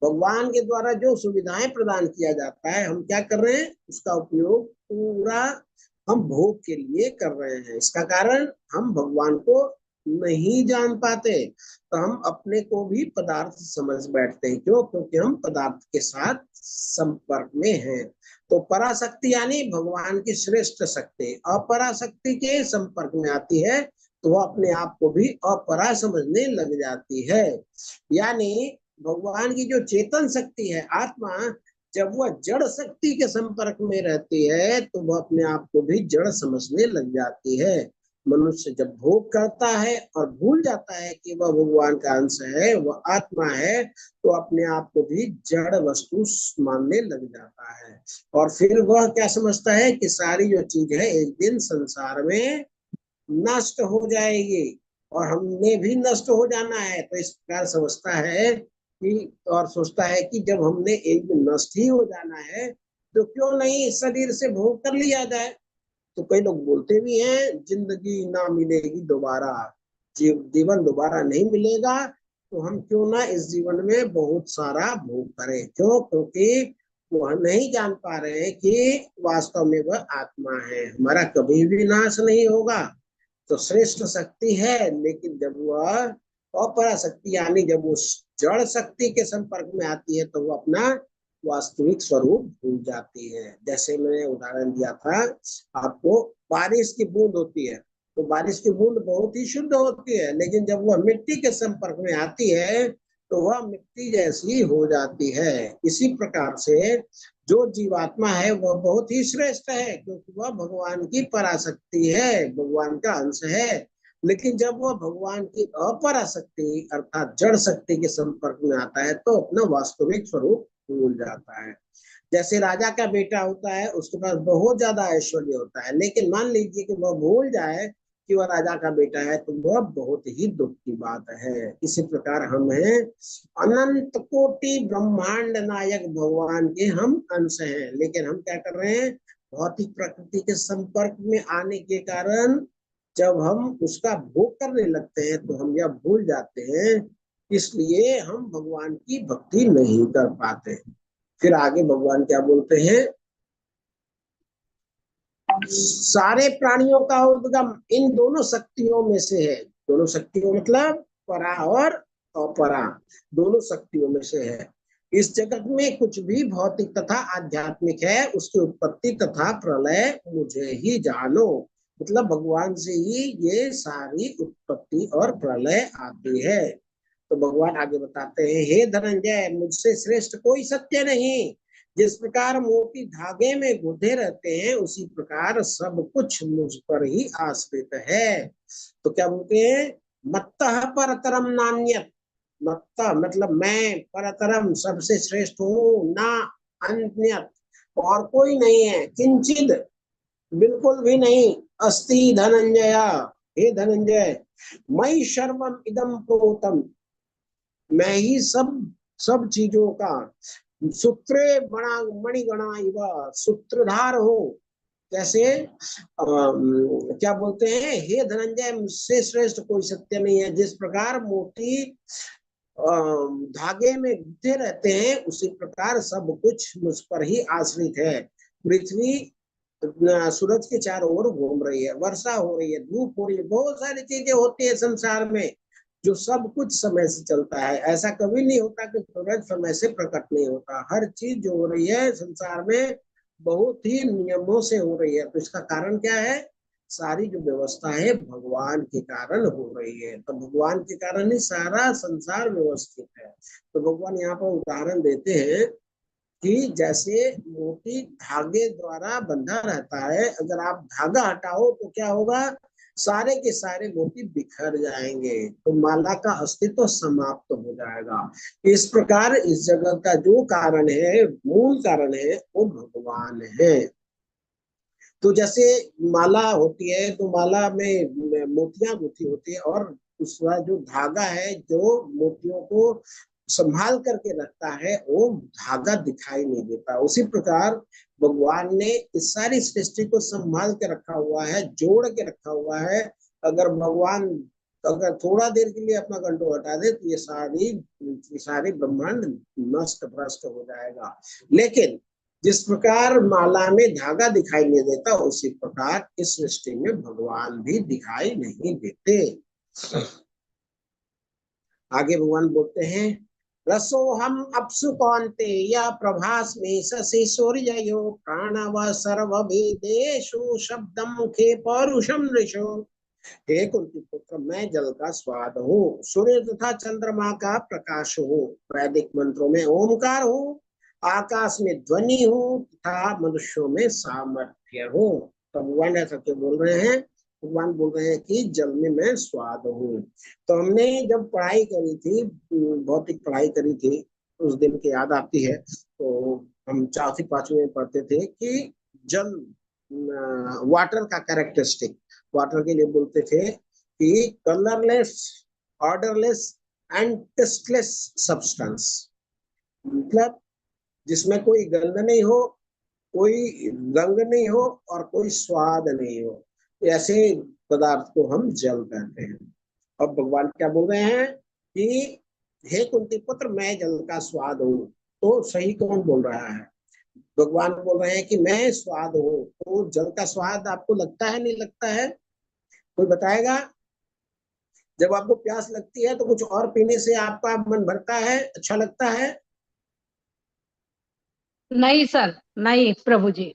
भगवान के द्वारा जो सुविधाएं प्रदान किया जाता है, हम क्या कर रहे हैं, उसका उपयोग पूरा हम भोग के लिए कर रहे हैं। इसका कारण हम भगवान को नहीं जान पाते, तो हम अपने को भी पदार्थ समझ बैठते हैं। क्यों? क्योंकि हम पदार्थ के साथ संपर्क में हैं। तो पराशक्ति यानी भगवान की श्रेष्ठ शक्ति अपराशक्ति के संपर्क में आती है तो वह अपने आप को भी अपरा समझने लग जाती है। यानी भगवान की जो चेतन शक्ति है आत्मा, जब वह जड़ शक्ति के संपर्क में रहती है तो वह अपने आप को भी जड़ समझने लग जाती है। मनुष्य जब भोग करता है और भूल जाता है कि वह भगवान का अंश है, वह आत्मा है, तो अपने आप को भी जड़ वस्तु मानने लग जाता है। और फिर वह क्या समझता है कि सारी जो चीज है एक दिन संसार में नष्ट हो जाएगी और हमने भी नष्ट हो जाना है। तो इस प्रकार समझता है कि और सोचता है कि जब हमने एक दिन नष्ट ही हो जाना है तो क्यों नहीं इस शरीर से भोग कर लिया जाए। तो कई लोग बोलते भी हैं जिंदगी ना मिलेगी दोबारा, जीवन दोबारा नहीं मिलेगा, तो हम क्यों ना इस जीवन में बहुत सारा भोग करें। क्यों? क्योंकि वह नहीं जान पा रहे हैं कि वास्तव में वह आत्मा है, हमारा कभी भी नाश नहीं होगा। तो श्रेष्ठ शक्ति है, लेकिन जब वह अपरा शक्ति यानी जब उस जड़ शक्ति के संपर्क में आती है तो वो अपना वास्तविक स्वरूप भूल जाती है। जैसे मैंने उदाहरण दिया था आपको, बारिश की बूंद होती है तो बारिश की बूंद बहुत ही शुद्ध होती है, लेकिन जब वह मिट्टी के संपर्क में आती है तो वह मिट्टी जैसी हो जाती है। इसी प्रकार से जो जीवात्मा है वह बहुत ही श्रेष्ठ है, क्योंकि वह भगवान की पराशक्ति है, भगवान का अंश है। लेकिन जब वह भगवान की अपराशक्ति अर्थात जड़ शक्ति के संपर्क में आता है तो अपना वास्तविक स्वरूप भूल जाता है। जैसे राजा का बेटा होता है, उसके पास बहुत ज्यादा ऐश्वर्य होता है, लेकिन मान लीजिए कि वह भूल जाए कि वह राजा का बेटा है, तो वह बहुत ही दुख की बात है। इसी प्रकार हम हैं अनंत कोटि ब्रह्मांड नायक भगवान के हम अंश हैं, लेकिन हम क्या कर रहे हैं, भौतिक प्रकृति के संपर्क में आने के कारण जब हम उसका भोग करने लगते हैं तो हम यह भूल जाते हैं, इसलिए हम भगवान की भक्ति नहीं कर पाते। फिर आगे भगवान क्या बोलते हैं, सारे प्राणियों का उद्गम इन दोनों शक्तियों में से है। दोनों शक्तियों मतलब परा और अपरा, दोनों शक्तियों में से है। इस जगत में कुछ भी भौतिक तथा आध्यात्मिक है, उसकी उत्पत्ति तथा प्रलय मुझे ही जानो। मतलब भगवान से ही ये सारी उत्पत्ति और प्रलय आती है। तो भगवान आगे बताते हैं, हे धनंजय, मुझसे श्रेष्ठ कोई सत्य नहीं। जिस प्रकार मोती धागे में गुंथे रहते हैं, उसी प्रकार सब कुछ मुझ पर ही आश्रित है। तो क्या बोलते हैं, मत्तः परतरम नान्यत। मत्तः मतलब मैं, परतरम सबसे श्रेष्ठ हूँ, ना अन्यत और कोई नहीं है, किंचित बिल्कुल भी नहीं, अस्ति धनंजय, हे धनंजय, मई सर्वम इदम प्रोतम, मैं ही सब चीजों का सूत्रे बड़ा मणिगणा इव सूत्रधार हो। कैसे क्या बोलते हैं, हे धनंजय, मुझसे श्रेष्ठ कोई सत्य नहीं है। जिस प्रकार मोती धागे में गुंथे रहते हैं, उसी प्रकार सब कुछ मुझ पर ही आश्रित है। पृथ्वी सूरज के चारों ओर घूम रही है, वर्षा हो रही है, धूप हो रही है, बहुत सारी चीजें होती है संसार में, जो सब कुछ समय से चलता है। ऐसा कभी नहीं होता कि सूरज समय से प्रकट नहीं होता। हर चीज जो हो रही है संसार में बहुत ही नियमों से हो रही है। तो इसका कारण क्या है, सारी जो व्यवस्था है भगवान के कारण हो रही है। तो भगवान के कारण ही सारा संसार व्यवस्थित है। तो भगवान यहाँ पर उदाहरण देते हैं कि जैसे मोती धागे द्वारा बंधा रहता है, अगर आप धागा हटाओ तो क्या होगा, सारे के सारे मोती बिखर जाएंगे, तो माला का अस्तित्व समाप्त हो जाएगा। इस प्रकार इस जगत का जो कारण है, मूल कारण है, वो भगवान है। तो जैसे माला होती है तो माला में मोतियां गुथी होती है, और उसका जो धागा है जो मोतियों को संभाल करके रखता है, वो धागा दिखाई नहीं देता। उसी प्रकार भगवान ने इस सारी सृष्टि को संभाल के रखा हुआ है, जोड़ के रखा हुआ है। अगर भगवान अगर थोड़ा देर के लिए अपना कंट्रोल हटा दे तो ये सारी ब्रह्मांड नष्ट भ्रष्ट हो जाएगा। लेकिन जिस प्रकार माला में धागा दिखाई नहीं देता, उसी प्रकार इस सृष्टि में भगवान भी दिखाई नहीं देते। आगे भगवान बोलते हैं, रसो हम अपसु कौन्ते या प्रभास में शशि सूर्यो प्राणव सर्व वेदेषु शब्दम मुखे पौरुषम ऋषो। हे कुंती पुत्र, मैं जल का स्वाद हूँ, सूर्य तथा चंद्रमा का प्रकाश हूँ, वैदिक मंत्रों में ओमकार हूँ, आकाश में ध्वनि हूँ तथा मनुष्यों में सामर्थ्य हूँ। तो भगवान ऐसा क्यों बोल रहे हैं? भगवान बोल रहे हैं कि जल में मैं स्वाद हूँ। तो हमने जब पढ़ाई करी थी, भौतिक पढ़ाई करी थी, उस दिन की याद आती है। तो हम चौथी पांचवी में पढ़ते थे कि जल, वाटर का कैरेक्टरिस्टिक, वाटर के लिए बोलते थे कि colourless, odourless and tasteless substance, मतलब जिसमें कोई गंध नहीं हो, कोई रंग नहीं हो और कोई स्वाद नहीं हो, ऐसे पदार्थ को हम जल कहते हैं। अब भगवान क्या बोल रहे हैं कि हे कुंती पुत्र, मैं जल का स्वाद हूँ। तो सही कौन बोल रहा है? भगवान बोल रहे हैं कि मैं स्वाद हूँ। तो जल का स्वाद आपको लगता है, नहीं लगता है? कोई बताएगा? जब आपको प्यास लगती है तो कुछ और पीने से आपका मन भरता है, अच्छा लगता है? नहीं सर, नहीं प्रभु जी।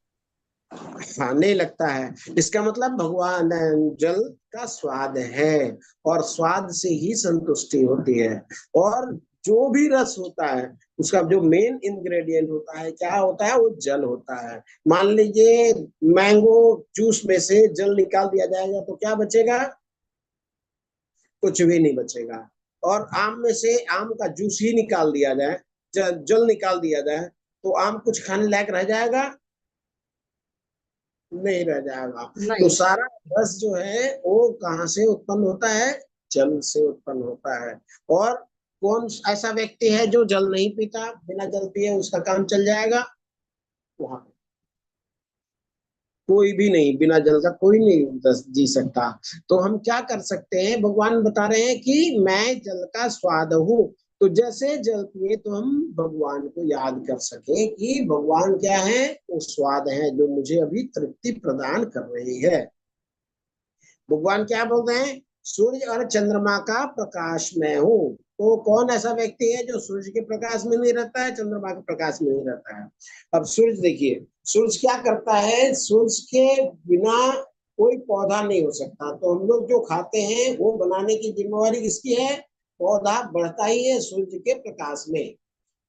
हाँ, नहीं लगता है। इसका मतलब भगवान जल का स्वाद है, और स्वाद से ही संतुष्टि होती है। और जो भी रस होता है उसका जो मेन इंग्रेडिएंट होता है, क्या होता है? वो जल होता है। मान लीजिए मैंगो जूस में से जल निकाल दिया जाएगा तो क्या बचेगा? कुछ भी नहीं बचेगा। और आम में से आम का जूस ही निकाल दिया जाए, जल निकाल दिया जाए, तो आम कुछ खाने लायक रह जाएगा? नहीं रह जाएगा। तो नहीं। सारा रस जो है वो कहाँ से उत्पन्न होता है? जल से उत्पन्न होता है। और कौन ऐसा व्यक्ति है जो जल नहीं पीता, बिना जल पिए उसका काम चल जाएगा? वहां कोई भी नहीं, बिना जल का कोई नहीं जी सकता। तो हम क्या कर सकते हैं? भगवान बता रहे हैं कि मैं जल का स्वाद हूँ। तो जैसे जल पिए तो हम भगवान को याद कर सके कि भगवान क्या है? वो स्वाद है जो मुझे अभी तृप्ति प्रदान कर रही है। भगवान क्या बोल रहे हैं? सूर्य और चंद्रमा का प्रकाश मैं हूँ। तो कौन ऐसा व्यक्ति है जो सूर्य के प्रकाश में नहीं रहता है, चंद्रमा के प्रकाश में नहीं रहता है? अब सूर्य देखिए, सूर्य क्या करता है? सूर्य के बिना कोई पौधा नहीं हो सकता। तो हम लोग जो खाते हैं वो बनाने की जिम्मेवारी किसकी है? पौधा बढ़ता ही है सूर्य के प्रकाश में।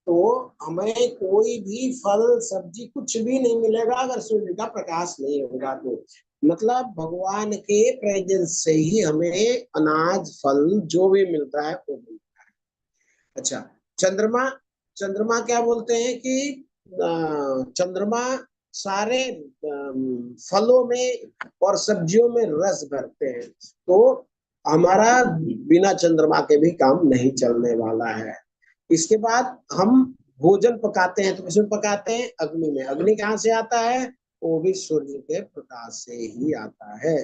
तो हमें कोई भी फल सब्जी कुछ भी नहीं मिलेगा अगर सूर्य का प्रकाश नहीं होगा। तो मतलब भगवान के प्रेजेंस से ही हमें अनाज फल जो भी मिलता है वो मिलता है। अच्छा, चंद्रमा, चंद्रमा क्या बोलते हैं कि चंद्रमा सारे फलों में और सब्जियों में रस भरते हैं। तो हमारा बिना चंद्रमा के भी काम नहीं चलने वाला है। इसके बाद हम भोजन पकाते हैं तो किसमें पकाते हैं? अग्नि में। अग्नि कहाँ से आता है? वो भी सूर्य के प्रकाश से ही आता है।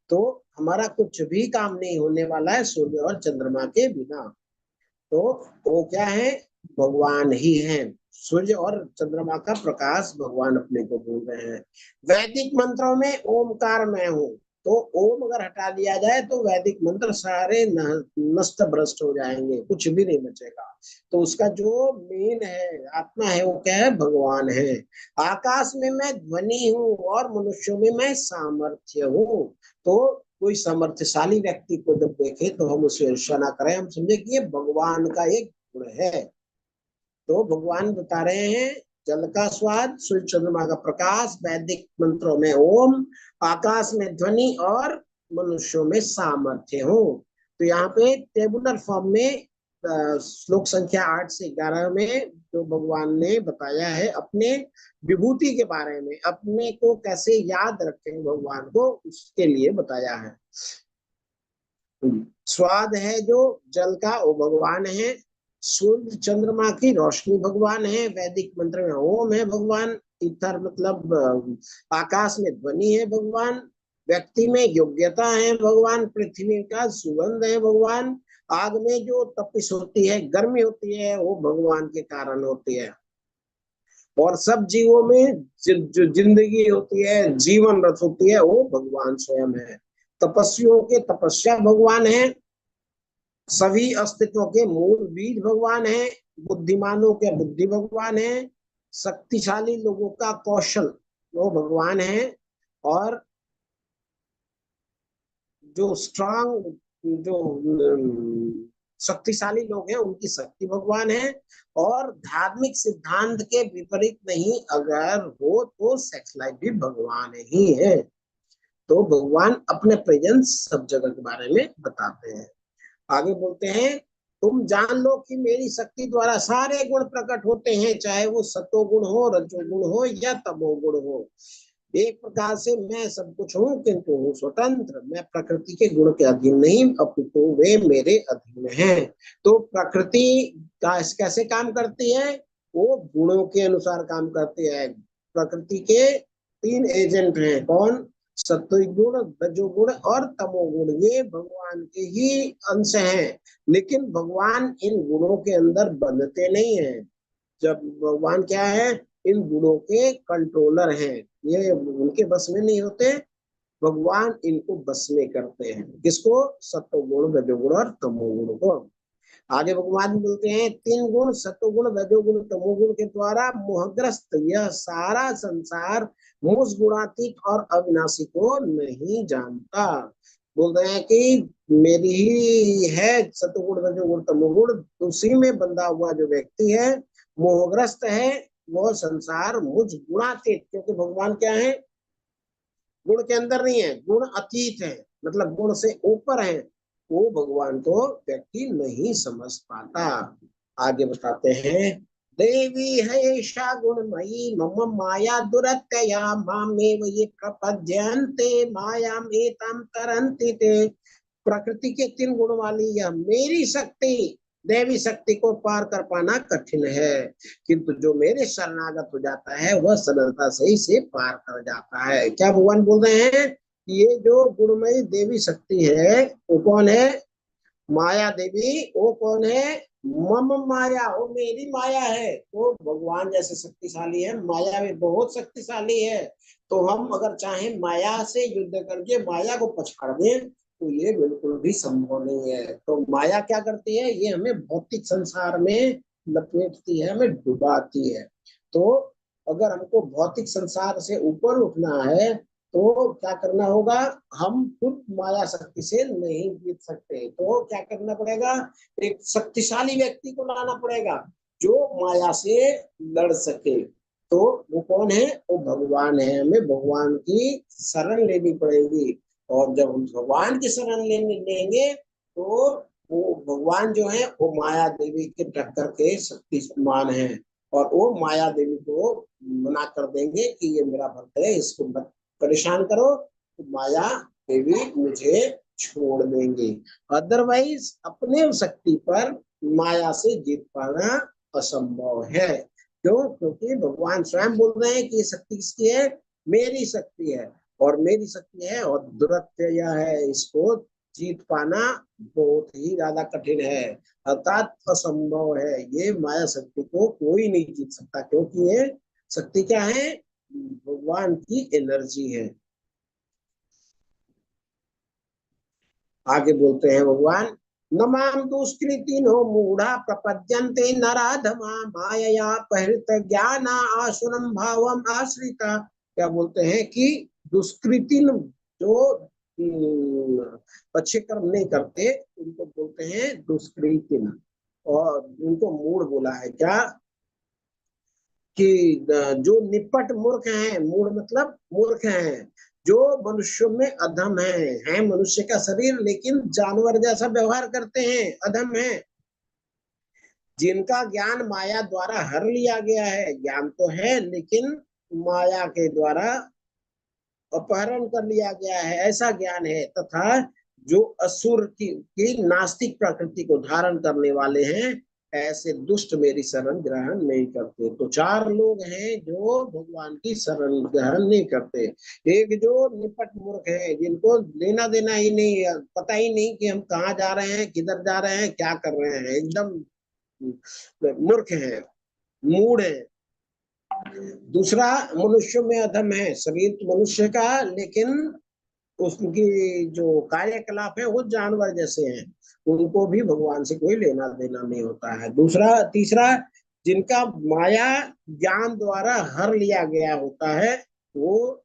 तो हमारा कुछ भी काम नहीं होने वाला है सूर्य और चंद्रमा के बिना। तो वो क्या है? भगवान ही है। सूर्य और चंद्रमा का प्रकाश भगवान अपने को बोल रहे हैं। वैदिक मंत्रों में ओमकार मैं हूँ। तो ओम अगर हटा दिया जाए तो वैदिक मंत्र सारे नष्ट भ्रष्ट हो जाएंगे, कुछ भी नहीं बचेगा। तो उसका जो मेन है, आत्मा है, वो क्या है? भगवान है। आकाश में मैं ध्वनि हूँ और मनुष्यों में मैं सामर्थ्य हूँ। तो कोई सामर्थ्यशाली व्यक्ति को जब देखे तो हम उसे ईर्ष्या ना करें, हम समझे कि ये भगवान का एक गुण है। तो भगवान बता रहे हैं जल का स्वाद, सूर्य चंद्रमा का प्रकाश, वैदिक मंत्रों में ओम, आकाश में ध्वनि और मनुष्यों में सामर्थ्य हो। तो यहाँ पे टेबुलर फॉर्म में श्लोक संख्या 8 से 11 में जो भगवान ने बताया है अपने विभूति के बारे में, अपने को कैसे याद रखें भगवान को, उसके लिए बताया है। स्वाद है जो जल का, वो भगवान है। सूर्य चंद्रमा की रोशनी भगवान है। वैदिक मंत्र में ओम है भगवान। इतर मतलब आकाश में ध्वनि है भगवान। व्यक्ति में योग्यता है भगवान। पृथ्वी का सुगंध है भगवान। आग में जो तपिश होती है, गर्मी होती है, वो भगवान के कारण होती है। और सब जीवों में जो जिंदगी होती है, जीवन रथ होती है, वो भगवान स्वयं है। तपस्वियों के तपस्या भगवान है। सभी अस्तित्व के मूल बीज भगवान है। बुद्धिमानों के बुद्धि भगवान है। शक्तिशाली लोगों का कौशल वो भगवान है। और जो स्ट्रांग, जो शक्तिशाली लोग हैं, उनकी शक्ति भगवान है। और धार्मिक सिद्धांत के विपरीत नहीं अगर हो तो सेक्स लाइफ भी भगवान ही है। तो भगवान अपने प्रेजेंस सब जगह के बारे में बताते हैं। आगे बोलते हैं, तुम जान लो कि मेरी शक्ति द्वारा सारे गुण प्रकट होते हैं, चाहे वो सतोगुण हो, रजोगुण हो या तमोगुण हो। एक प्रकार से मैं सब कुछ हूँ, किंतु हूँ स्वतंत्र। मैं प्रकृति के गुण के अधीन नहीं, अपितु वे मेरे अधीन हैं। तो प्रकृति कैसे काम करती है? वो गुणों के अनुसार काम करती है। प्रकृति के 3 एजेंट हैं। कौन? सत्वगुण, रजोगुण और तमोगुण। ये भगवान के ही अंश हैं। लेकिन भगवान इन गुणों के अंदर बंधते नहीं है। जब भगवान क्या है? इन गुणों के कंट्रोलर हैं। ये उनके बस में नहीं होते। भगवान इनको बस में करते हैं। किसको? सत्वगुण, रजोगुण और तमोगुण को। आगे भगवान बोलते हैं, 3 गुण सत्वगुण, रजोगुण, तमोगुण के द्वारा मोहग्रस्त यह सारा संसार मुझ गुणातीत और अविनाशी को नहीं जानता। बोल रहे हैं कि मेरी ही है सत्वगुण, रजोगुण, तमोगुण। उसी में बंधा हुआ जो व्यक्ति है, मोहग्रस्त है, वो संसार मुझ गुणातीत, क्योंकि भगवान क्या है? गुण के अंदर नहीं है, गुण अतीत है, मतलब गुण से ऊपर है। वो भगवान को व्यक्ति नहीं समझ पाता। आगे बताते हैं, देवी है ऐसा गुणमयी मम माया दुरत्यया मामेव ये प्रपद्यन्ते मायाम एताम तरन्ति ते। प्रकृति के 3 गुण वाली यह मेरी शक्ति, देवी शक्ति को पार कर पाना कठिन है, किंतु जो मेरे शरणागत हो जाता है वह सरलता से इसे पार कर जाता है। क्या भगवान बोल रहे हैं? ये जो गुणमयी देवी शक्ति है वो कौन है? माया देवी। वो कौन है? मम माया, वो मेरी माया है। तो भगवान जैसे शक्तिशाली है, माया भी बहुत शक्तिशाली है। तो हम अगर चाहें माया से युद्ध करके माया को पछाड़ दें तो ये बिल्कुल भी संभव नहीं है। तो माया क्या करती है? ये हमें भौतिक संसार में लपेटती है, हमें डुबाती है। तो अगर हमको भौतिक संसार से ऊपर उठना है तो क्या करना होगा? हम खुद माया शक्ति से नहीं जीत सकते। तो क्या करना पड़ेगा? एक शक्तिशाली व्यक्ति को लाना पड़ेगा जो माया से लड़ सके। तो वो कौन है? वो भगवान है। हमें भगवान की शरण लेनी पड़ेगी। और जब हम भगवान की शरण लेंगे तो वो भगवान जो है वो माया देवी के टक्कर के शक्तिमान है। और वो माया देवी को मना कर देंगे कि ये मेरा भक्त है, इसको मत परेशान करो, तो माया देवी मुझे छोड़ देंगे। अदरवाइज अपने शक्ति पर माया से जीत पाना असंभव है। क्यों? क्योंकि भगवान स्वयं बोल रहे हैं कि ये शक्ति किसकी है? मेरी शक्ति है। और मेरी शक्ति है और दुरत्य यह है, इसको जीत पाना बहुत ही ज्यादा कठिन है, अर्थात असंभव है। ये माया शक्ति को कोई नहीं जीत सकता, क्योंकि ये शक्ति क्या है? भगवान की एनर्जी है। आगे बोलते हैं भगवान, नमाम दुष्कृतिनो मूढ़ा प्रपद्यन्ते नराधमा मायया परिहृत ज्ञाना आसुरम भावम आश्रिता। क्या बोलते हैं कि दुष्कृतिन जो अच्छे कर्म नहीं करते उनको बोलते हैं दुष्कृतिन, और उनको मूढ़ बोला है क्या कि जो निपट मूर्ख हैं, मूढ़ मतलब मूर्ख हैं, जो मनुष्यों में अधम है मनुष्य का शरीर लेकिन जानवर जैसा व्यवहार करते हैं, अधम है, जिनका ज्ञान माया द्वारा हर लिया गया है। ज्ञान तो है लेकिन माया के द्वारा अपहरण कर लिया गया है, ऐसा ज्ञान है। तथा जो असुर की नास्तिक प्रकृति को धारण करने वाले हैं, ऐसे दुष्ट मेरी शरण ग्रहण नहीं करते। तो चार लोग हैं जो भगवान की शरण ग्रहण नहीं करते। एक जो निपट मूर्ख है, जिनको लेना देना ही नहीं, पता ही नहीं कि हम कहाँ जा रहे हैं, किधर जा रहे हैं, क्या कर रहे हैं, एकदम मूर्ख है, मूढ़ है। दूसरा, मनुष्य में अधम है, शरीर तो मनुष्य का लेकिन उसकी जो कार्यकलाप है वो जानवर जैसे हैं, उनको भी भगवान से कोई लेना देना नहीं होता है। दूसरा, तीसरा, जिनका माया ज्ञान द्वारा हर लिया गया होता है, वो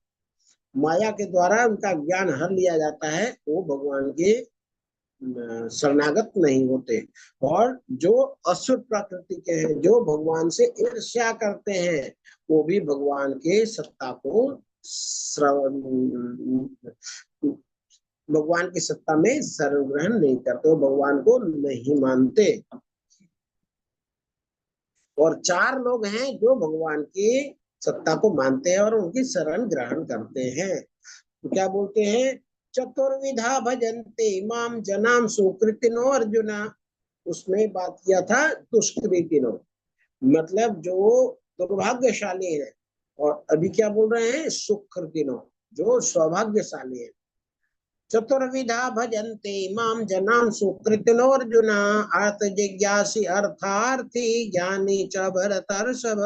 माया के द्वारा उनका ज्ञान हर लिया जाता है, वो भगवान के शरणागत नहीं होते। और जो असुर प्रकृति के हैं, जो भगवान से ईर्ष्या करते हैं, वो भी भगवान के सत्ता को भगवान की सत्ता में शरण ग्रहण नहीं करते, वो भगवान को नहीं मानते। और चार लोग हैं जो भगवान की सत्ता को मानते हैं और उनकी शरण ग्रहण करते हैं। तो क्या बोलते हैं, चतुर्विधा भजन्ते माम जनाम सुकृतिनो अर्जुना। उसमें बात किया था दुष्कृतिनो, मतलब जो दुर्भाग्यशाली है, और अभी क्या बोल रहे हैं, सुकृतिनो, जो सौभाग्यशाली है। चतुर्विधा भजन्ते माम जनाम सुकृतिनो अर्जुना अर्थ जिज्ञासी अर्थार्थी ज्ञानी च भरतर्षभ।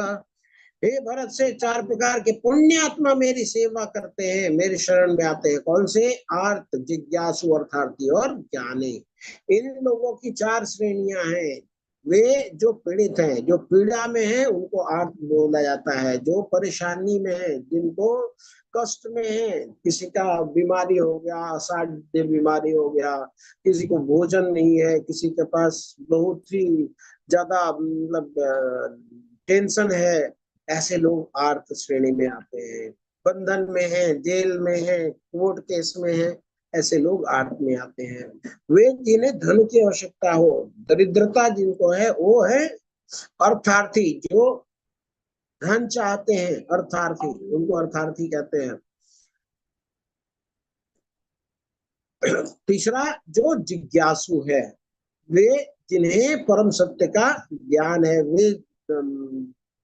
हे भरत से चार प्रकार के पुण्यात्मा मेरी सेवा करते हैं, मेरी शरण में आते हैं। कौन से, अर्थ जिज्ञासु अर्थार्थी और ज्ञानी। इन लोगों की चार श्रेणियां हैं। वे जो पीड़ित हैं, जो पीड़ा में है, उनको अर्थ बोला जाता है। जो परेशानी में है, जिनको कष्ट में है, किसी का बीमारी हो गया, असाध्य बीमारी हो गया, किसी को भोजन नहीं है, किसी के पास बहुत ही ज्यादा मतलब टेंशन है, ऐसे लोग आर्थ श्रेणी में आते हैं। बंधन में है, जेल में है, कोर्ट केस में है, ऐसे लोग आर्थ में आते हैं। वे जिन्हें धन की आवश्यकता हो, दरिद्रता जिनको है, वो है अर्थार्थी, जो धन चाहते हैं, अर्थार्थी, उनको अर्थार्थी कहते हैं। तीसरा, जो जिज्ञासु है, वे जिन्हें परम सत्य का ज्ञान है, वे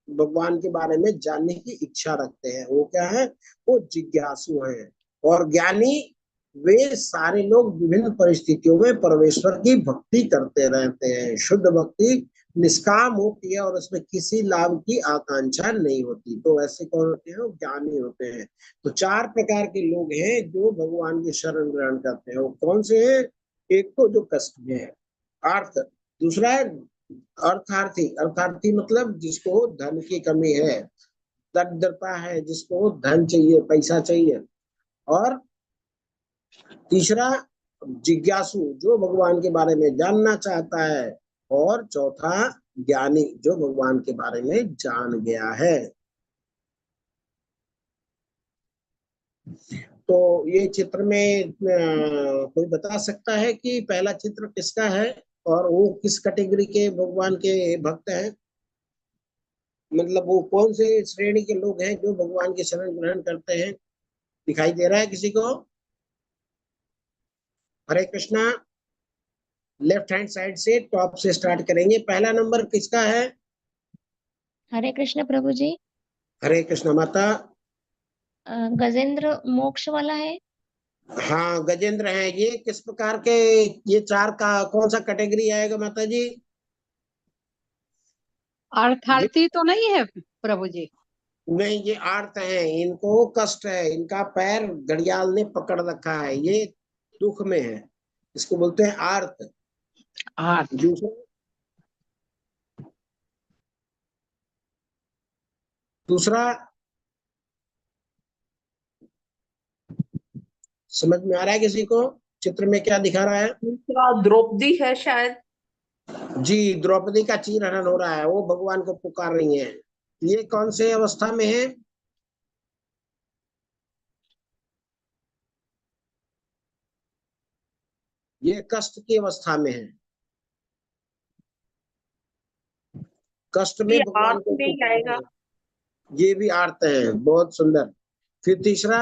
भगवान के बारे में जानने की इच्छा रखते हैं, वो क्या है, वो जिज्ञासु हैं। और ज्ञानी, वे सारे लोग विभिन्न परिस्थितियों में परमेश्वर की भक्ति करते रहते हैं। शुद्ध भक्ति निष्काम होती है और उसमें किसी लाभ की आकांक्षा नहीं होती। तो ऐसे कौन होते हैं, वो ज्ञानी होते हैं। तो चार प्रकार के लोग हैं जो भगवान की शरण ग्रहण करते हैं। वो कौन से हैं, एक तो जो कष्ट में है, अर्थ। दूसरा है अर्थार्थी, अर्थार्थी मतलब जिसको धन की कमी है, दरिद्रता है, जिसको धन चाहिए, पैसा चाहिए। और तीसरा जिज्ञासु, जो भगवान के बारे में जानना चाहता है। और चौथा ज्ञानी, जो भगवान के बारे में जान गया है। तो ये चित्र में कोई बता सकता है कि पहला चित्र किसका है और वो किस कैटेगरी के भगवान के भक्त हैं, मतलब वो कौन से श्रेणी के लोग हैं जो भगवान की शरण ग्रहण करते हैं। दिखाई दे रहा है किसी को? हरे कृष्णा। लेफ्ट हैंड साइड से टॉप से स्टार्ट करेंगे। पहला नंबर किसका है? हरे कृष्ण प्रभु जी। हरे कृष्णा माता। गजेंद्र मोक्ष वाला है। हाँ, गजेंद्र है। ये किस प्रकार के, ये चार का कौन सा कैटेगरी आएगा माता जी? ये अर्थार्थी तो नहीं है प्रभु जी? नहीं, ये आर्त है, इनको कष्ट है, इनका पैर घड़ियाल ने पकड़ रखा है, ये दुख में है। इसको बोलते हैं आर्त। आर्त। दूसरा दूसरा समझ में आ रहा है किसी को चित्र में क्या दिखा रहा है? दूसरा द्रौपदी है शायद। जी, द्रौपदी का चीरहरण हो रहा है, वो भगवान को पुकार रही हैं। ये कौन से अवस्था में है? ये कष्ट की अवस्था में है। कष्ट में ये भगवान आर्त को में ही पुकार रही आएगा। हैं। ये भी आर्त है, बहुत सुंदर। फिर तीसरा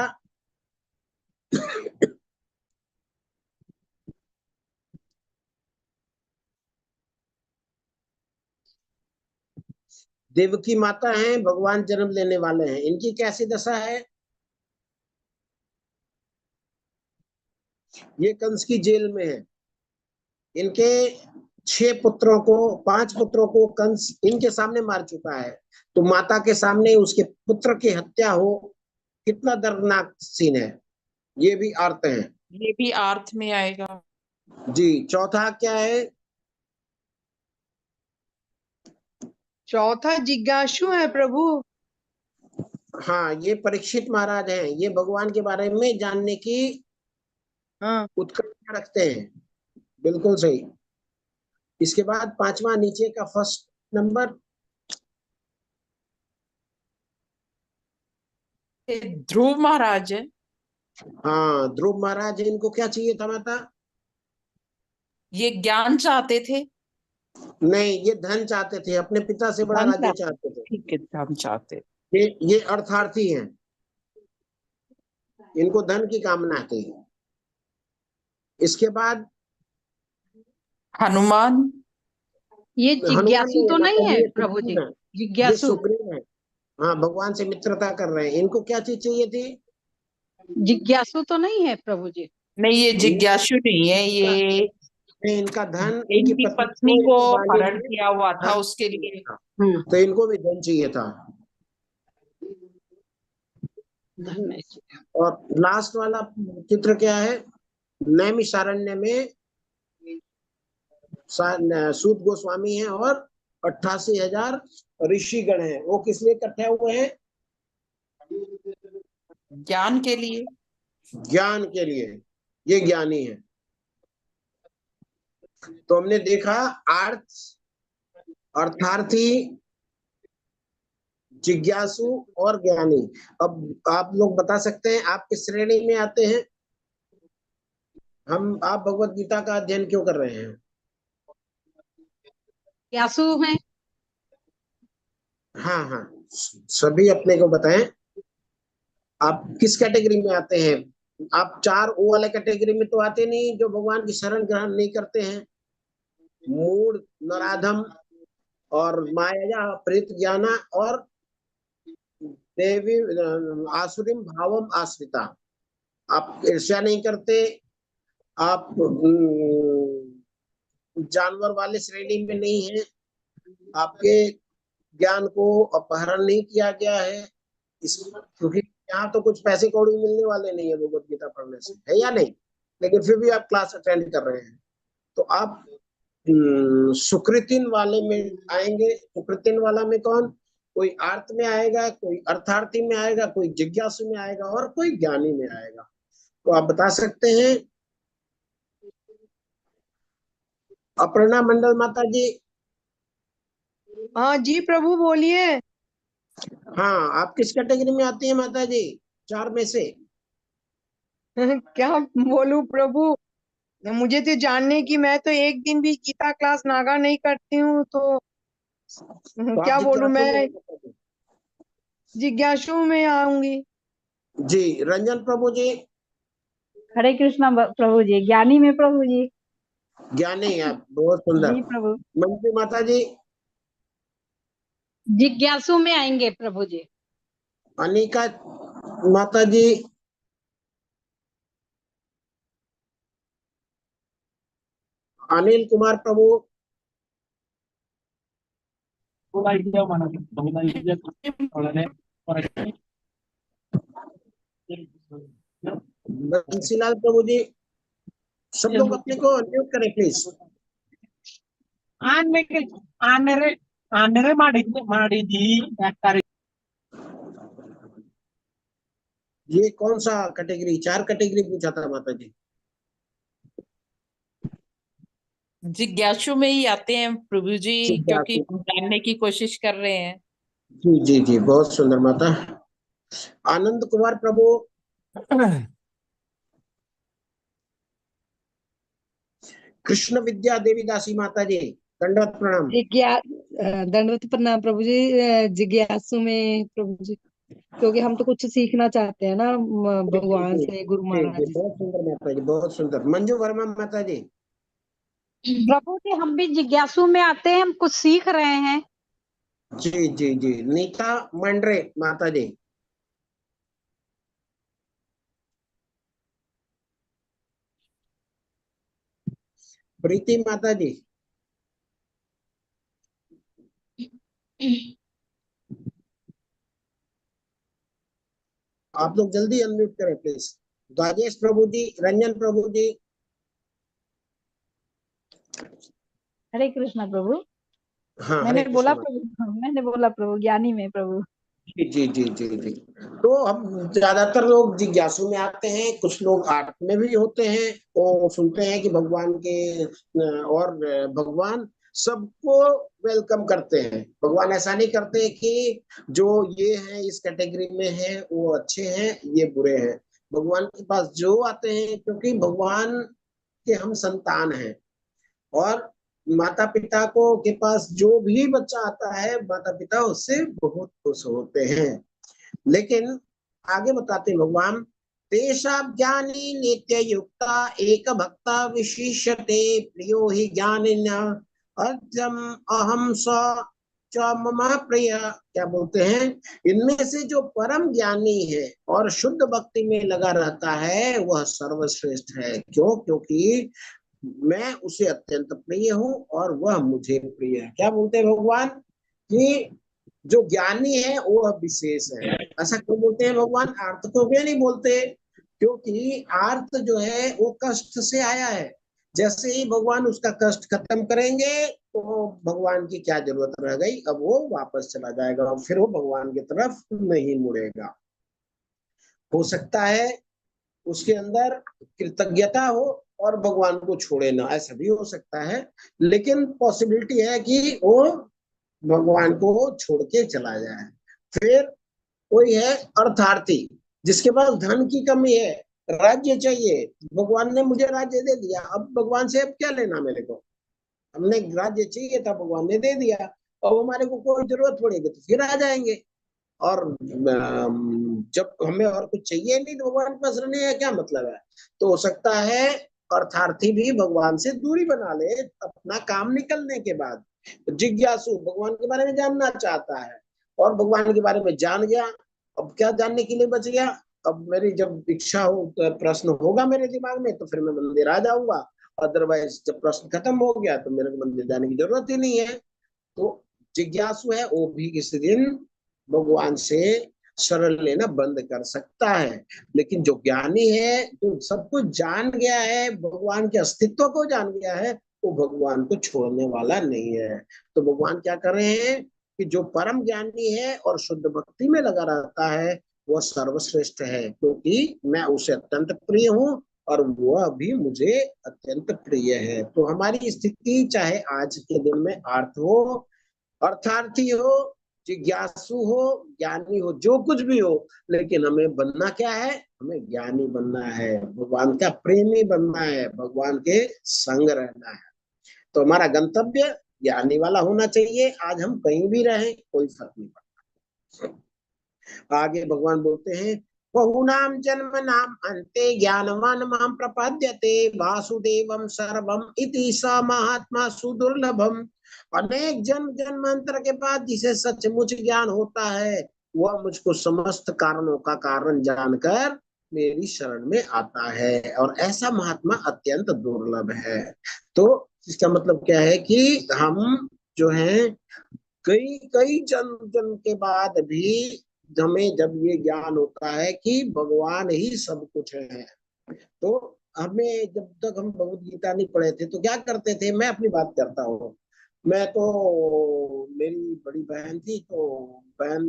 देवकी माता हैं, भगवान जन्म लेने वाले हैं, इनकी कैसी दशा है? ये कंस की जेल में है। इनके 5 पुत्रों को कंस इनके सामने मार चुका है। तो माता के सामने उसके पुत्र की हत्या हो, कितना दर्दनाक सीन है। ये भी आर्त है। ये भी आर्त में आएगा। जी, चौथा क्या है? चौथा जिज्ञासु है प्रभु। हाँ, ये परीक्षित महाराज हैं, ये भगवान के बारे में जानने की हाँ, उत्कंठा रखते हैं। बिल्कुल सही। इसके बाद पांचवा नीचे का फर्स्ट नंबर। ये ध्रुव महाराज है। हाँ, ध्रुव महाराज, इनको क्या चाहिए था माता? ये ज्ञान चाहते थे। नहीं, ये धन चाहते थे, अपने पिता से बड़ा धन राज्य चाहते थे। ठीक है, धन चाहते। ये अर्थार्थी हैं, इनको धन की कामना थी। इसके बाद हनुमान। ये हनुमान जिज्ञासु नहीं है तो नहीं माता जी, है ये प्रभु जी? सुग्रीव है। ये जिज्ञासु। सुग्रीव है। हाँ, भगवान से मित्रता कर रहे हैं। इनको क्या चीज चाहिए थी? जिज्ञासु तो नहीं है प्रभु जी? नहीं, ये जिज्ञासु नहीं है। ये इनका धन, इनकी इनकी पत्नी पत्नी को को इनके बाली हरण ने किया हुआ था, हरण उसके किया लिए। था। हम्म। तो इनको भी धन चाहिए था। धन नहीं चाहिए। और लास्ट वाला चित्र क्या है? नैमिषारण्य में सूत गोस्वामी हैं और 88,000 ऋषिगण हैं। वो किस लिए इकट्ठे हुए हैं? ज्ञान के लिए। ज्ञान के लिए। ये ज्ञानी है। तो हमने देखा आर्थ, अर्थार्थी, जिज्ञासु और ज्ञानी। अब आप लोग बता सकते हैं आप किस श्रेणी में आते हैं? आप भगवत गीता का अध्ययन क्यों कर रहे हैं? जिज्ञासु है। हाँ हाँ, सभी अपने को बताएं, आप किस कैटेगरी में आते हैं? आप 4 ओ वाले कैटेगरी में तो आते नहीं, जो भगवान की शरण ग्रहण नहीं करते हैं। मूढ़, नराधम और माया, प्रेत ज्ञाना और देवी आसुरिम भावम आश्रिता। आप ईर्ष्या नहीं करते, आप जानवर वाले श्रेणी में नहीं है, आपके ज्ञान को अपहरण नहीं किया गया है। इस क्योंकि यहाँ तो कुछ पैसे कौड़ी मिलने वाले नहीं है भगवत गीता पढ़ने से, है या नहीं? लेकिन फिर भी आप क्लास अटेंड कर रहे हैं। तो आप सुकृतिन वाले में आएंगे। सुकृतिन वाला में कौन? कोई आर्त में आएगा, कोई अर्थार्थी में आएगा, कोई जिज्ञासु में आएगा और कोई ज्ञानी में आएगा। तो आप बता सकते हैं? अपर्णा मंडल माता जी। हाँ जी प्रभु बोलिए। हाँ, आप किस कैटेगरी में आती हैं माता जी 4 में से? क्या बोलूं प्रभु, मुझे तो जानने की, मैं तो एक दिन भी गीता क्लास नागा नहीं करती हूँ, तो तो आप क्या बोलूं जिज्ञासु में मैं। हैं माता जी। जिज्ञासु में आऊंगी। जी, रंजन प्रभु जी। हरे कृष्णा प्रभु जी। ज्ञानी में प्रभु जी। ज्ञानी आप, बहुत सुंदर। जी प्रभु। मंजू माता जी। जिज्ञासु में आएंगे प्रभु जी। अनिका माता जी। अनिल कुमार प्रभु। बंसीलाल प्रभु जी। सब लोग अपने को म्यूट करें प्लीज। ಆನ್ರೆ ಮಾಡಿದಿ ಯಾಕಂದ್ರೆ ये कौन सा कैटेगरी? 4 कैटेगरी पूछा था माता जी। जिज्ञासु में ही आते हैं प्रभु जी, क्योंकि जिज्ञासु। हम जानने की कोशिश कर रहे हैं। जी जी जी, बहुत सुंदर माता। आनंद कुमार प्रभु। कृष्ण विद्या देवी दासी माता जी, दंडवत प्रणाम। दंडवत प्रणाम प्रभु जी। जिज्ञासु में प्रभु जी, क्योंकि हम तो कुछ सीखना चाहते हैं ना भगवान जी से, गुरु जी महाराज जी, जी से। बहुत सुंदर माता जी, बहुत सुंदर। मंजू वर्मा माता जी। प्रभु जी हम भी जिज्ञासु में आते हैं, हम कुछ सीख रहे हैं। जी जी जी, नीता मंडरे माता जी। प्रीति माता जी। आप लोग जल्दी अनम्यूट करें प्लीज। राजेश प्रभु जी, रंजन प्रभु जी। हरे कृष्णा प्रभु। हाँ, हरे मैंने कृष्ण। बोला प्रभु, ज्ञानी में प्रभु। जी जी जी जी जी। तो हम ज्यादातर लोग जिज्ञासु में आते हैं, कुछ लोग आर्ट में भी होते हैं। वो सुनते हैं कि भगवान के और भगवान सबको वेलकम करते हैं। भगवान ऐसा नहीं करते कि जो ये है इस कैटेगरी में है वो अच्छे हैं, ये बुरे हैं। भगवान के पास जो आते हैं, क्योंकि भगवान के हम संतान हैं, और माता पिता को के पास जो भी बच्चा आता है, माता पिता उससे बहुत खुश होते हैं। लेकिन आगे बताते भगवान, तेषा ज्ञानी नित्य युक्ता एक भक्ता विशिष्यते प्रियो हि ज्ञानिन्या अर्जम अहम स च मम प्रिय। क्या बोलते हैं? इनमें से जो परम ज्ञानी है और शुद्ध भक्ति में लगा रहता है वह सर्वश्रेष्ठ है। क्यों? क्योंकि मैं उसे अत्यंत प्रिय हूं और वह मुझे प्रिय है। क्या बोलते हैं भगवान? कि जो ज्ञानी है वो विशेष है। ऐसा क्यों बोलते हैं भगवान? अर्थ को भी नहीं बोलते, क्योंकि अर्थ जो है वो कष्ट से आया है। जैसे ही भगवान उसका कष्ट खत्म करेंगे तो भगवान की क्या जरूरत रह गई? अब वो वापस चला जाएगा और फिर वो भगवान की तरफ नहीं मुड़ेगा। हो सकता है उसके अंदर कृतज्ञता हो और भगवान को छोड़े ना, ऐसा भी हो सकता है। लेकिन पॉसिबिलिटी है कि वो भगवान को छोड़ के चला जाए। फिर कोई है अर्थार्थी, जिसके पास धन की कमी है, राज्य चाहिए। भगवान ने मुझे राज्य दे दिया, अब भगवान से अब क्या लेना मेरे को? हमने राज्य चाहिए था, भगवान ने दे दिया। अब हमारे को कोई जरूरत पड़ेगी तो फिर आ जाएंगे। और जब हमें और कुछ चाहिए नहीं तो भगवान के पास रहने का क्या मतलब है? तो हो सकता है अर्थार्थी भी भगवान से दूरी बना ले अपना काम निकलने के बाद। जिज्ञासु भगवान के बारे में जानना चाहता है और भगवान के बारे में जान गया। अब क्या जानने के लिए बच गया? अब मेरी जब इच्छा हो तो प्रश्न होगा मेरे दिमाग में तो फिर मैं मंदिर आ जाऊंगा। अदरवाइज जब प्रश्न खत्म हो गया तो मेरे को मंदिर जाने की जरूरत ही नहीं है। तो जिज्ञासु है वो भी किसी दिन भगवान से शरण लेना बंद कर सकता है। लेकिन जो ज्ञानी है, जो सब कुछ जान गया है, भगवान के अस्तित्व को जान गया है, वो भगवान को छोड़ने वाला नहीं है। तो भगवान क्या कर रहे हैं कि जो परम ज्ञानी है और शुद्ध भक्ति में लगा रहता है वह सर्वश्रेष्ठ है, क्योंकि मैं उसे अत्यंत प्रिय हूँ और वह भी मुझे अत्यंत प्रिय है। तो हमारी स्थिति चाहे आज के दिन में अर्थ हो, अर्थार्थी हो, जिज्ञासु हो, ज्ञानी हो, जो कुछ भी हो, लेकिन हमें बनना क्या है? हमें ज्ञानी बनना है, भगवान का प्रेमी बनना है, भगवान के संग रहना है। तो हमारा गंतव्य ज्ञानी वाला होना चाहिए। आज हम कहीं भी रहें कोई फर्क नहीं पड़ता। आगे भगवान बोलते हैं, बहुनाम जन्म नाम अन्ते ज्ञानवान माम प्रपद्यते वासुदेवम सर्वम इति स महात्मा सुदुर्लभम। अनेक जन्म जन्मांतर के बाद जिसे सचमुच ज्ञान होता है वह मुझको समस्त कारणों का कारण जानकर मेरी शरण में आता है, और ऐसा महात्मा अत्यंत दुर्लभ है। तो इसका मतलब क्या है कि हम जो है कई कई जन्म जन्म के बाद भी हमें जब ये ज्ञान होता है कि भगवान ही सब कुछ है, तो हमें जब तक हम भगवत गीता नहीं पढ़े थे तो क्या करते थे, मैं अपनी बात करता हूँ। मैं तो, मेरी बड़ी बहन थी तो बहन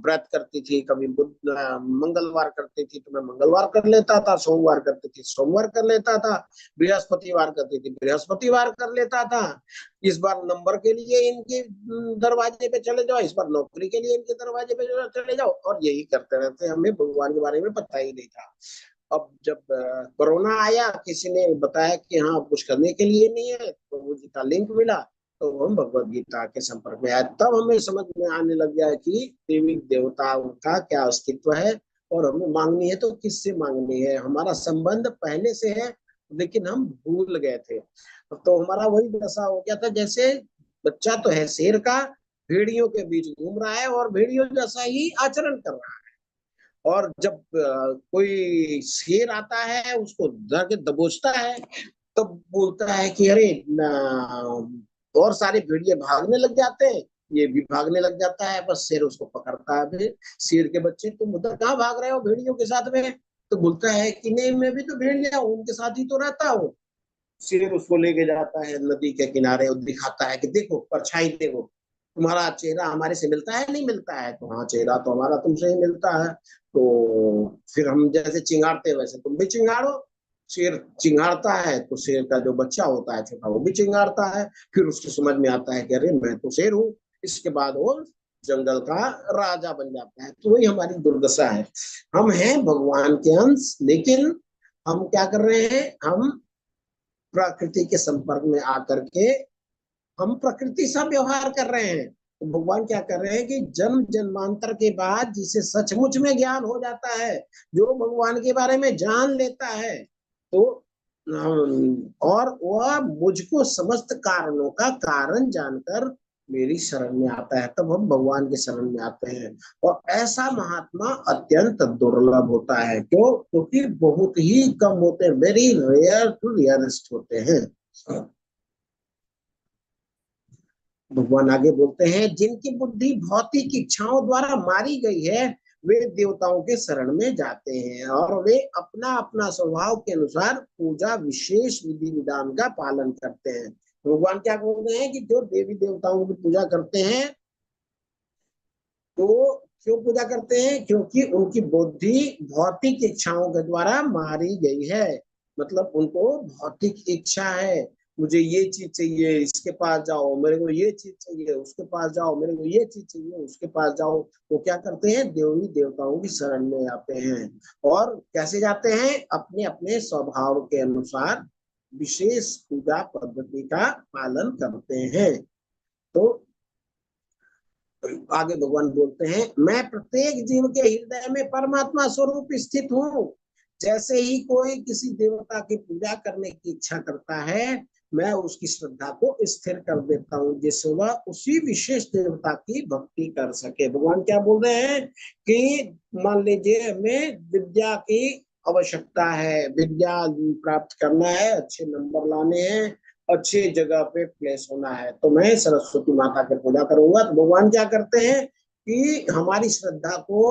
व्रत करती थी, कभी बुध मंगलवार करती थी तो मैं मंगलवार कर लेता था, सोमवार करती थी सोमवार कर लेता था, बृहस्पतिवार करती थी बृहस्पतिवार कर लेता था। इस बार नंबर के लिए इनके दरवाजे पे चले जाओ, इस बार नौकरी के लिए इनके दरवाजे पे चले जाओ, और यही करते रहते। हमें भगवान के बारे में पता ही नहीं था। अब जब कोरोना आया, किसी ने बताया कि हाँ कुछ करने के लिए नहीं है, तो मुझे का लिंक मिला, तो हम भगवत गीता के संपर्क में आए। तब हमें समझ में आने लग गया कि देवी देवताओं का क्या अस्तित्व है, और हमें मांगनी है तो किससे मांगनी है। हमारा संबंध पहले से है, लेकिन हम भूल गए थे। तो हमारा वही दशा हो गया था, जैसे बच्चा तो है शेर का, भेड़ियों के बीच घूम रहा है और भेड़ियों जैसा ही आचरण कर रहा है। और जब कोई शेर आता है उसको जाके दबोचता है, तब बोलता है कि अरे और सारे भेड़िए भागने लग जाते हैं, ये भी भागने लग जाता है, बस शेर उसको पकड़ता है। फिर शेर के बच्चे, तुम उधर कहाँ भाग रहे हो भेड़ियों के साथ में? तो बोलता है कि नहीं, मैं भी तो भेड़िया हूँ, उनके साथ ही तो रहता हूँ। शेर उसको लेके जाता है नदी के किनारे और दिखाता है कि देखो परछाई, देखो तुम्हारा चेहरा हमारे से मिलता है नहीं मिलता है? तो हाँ, चेहरा तो हमारा तुमसे ही मिलता है। तो फिर हम जैसे चिंगारते हैं वैसे तुम भी चिंगारो। शेर चिंगारता है तो शेर का जो बच्चा होता है छोटा, वो भी चिंगारता है। फिर उसको समझ में आता है कि अरे मैं तो शेर हूँ। इसके बाद वो जंगल का राजा बन जाता है। तो वही हमारी दुर्दशा है। हम हैं भगवान के अंश, लेकिन हम क्या कर रहे हैं, हम प्रकृति के संपर्क में आकर के हम प्रकृति सा व्यवहार कर रहे हैं। तो भगवान क्या कर रहे हैं कि जन्म जन्मांतर के बाद जिसे सचमुच में ज्ञान हो जाता है, जो भगवान के बारे में जान लेता है, तो और वह मुझको समस्त कारणों का कारण जानकर मेरी शरण में आता है, तब हम भगवान के शरण में आते हैं। और ऐसा महात्मा अत्यंत दुर्लभ होता है। क्यों? क्योंकि बहुत ही कम होते हैं, वेरी रेयर टू रेयरेस्ट होते हैं। भगवान आगे बोलते हैं, जिनकी बुद्धि भौतिक इच्छाओं द्वारा मारी गई है, वे देवताओं के शरण में जाते हैं, और वे अपना अपना स्वभाव के अनुसार पूजा विशेष विधि विधान का पालन करते हैं। भगवान क्या बोलते हैं कि जो देवी देवताओं की पूजा करते हैं, तो क्यों पूजा करते हैं? क्योंकि उनकी बुद्धि भौतिक इच्छाओं के द्वारा मारी गई है। मतलब उनको भौतिक इच्छा है, मुझे ये चीज चाहिए, इसके पास जाओ, मेरे को ये चीज चाहिए, उसके पास जाओ, मेरे को ये चीज चाहिए, उसके पास जाओ। तो क्या करते हैं? देवी देवताओं की शरण में आते हैं। और कैसे जाते हैं? अपने अपने स्वभाव के अनुसार विशेष पूजा पद्धति का पालन करते हैं। तो आगे भगवान बोलते हैं, मैं प्रत्येक जीव के हृदय में परमात्मा स्वरूप स्थित हूँ। जैसे ही कोई किसी देवता की पूजा करने की इच्छा करता है, मैं उसकी श्रद्धा को स्थिर कर देता हूँ, जिससे वह उसी विशेष देवता की भक्ति कर सके। भगवान क्या बोल रहे हैं कि मान लीजिए हमें विद्या की आवश्यकता है, विद्या प्राप्त करना है, अच्छे नंबर लाने हैं, अच्छी जगह पे प्लेस होना है, तो मैं सरस्वती माता की पूजा करूंगा। तो भगवान क्या करते हैं कि हमारी श्रद्धा को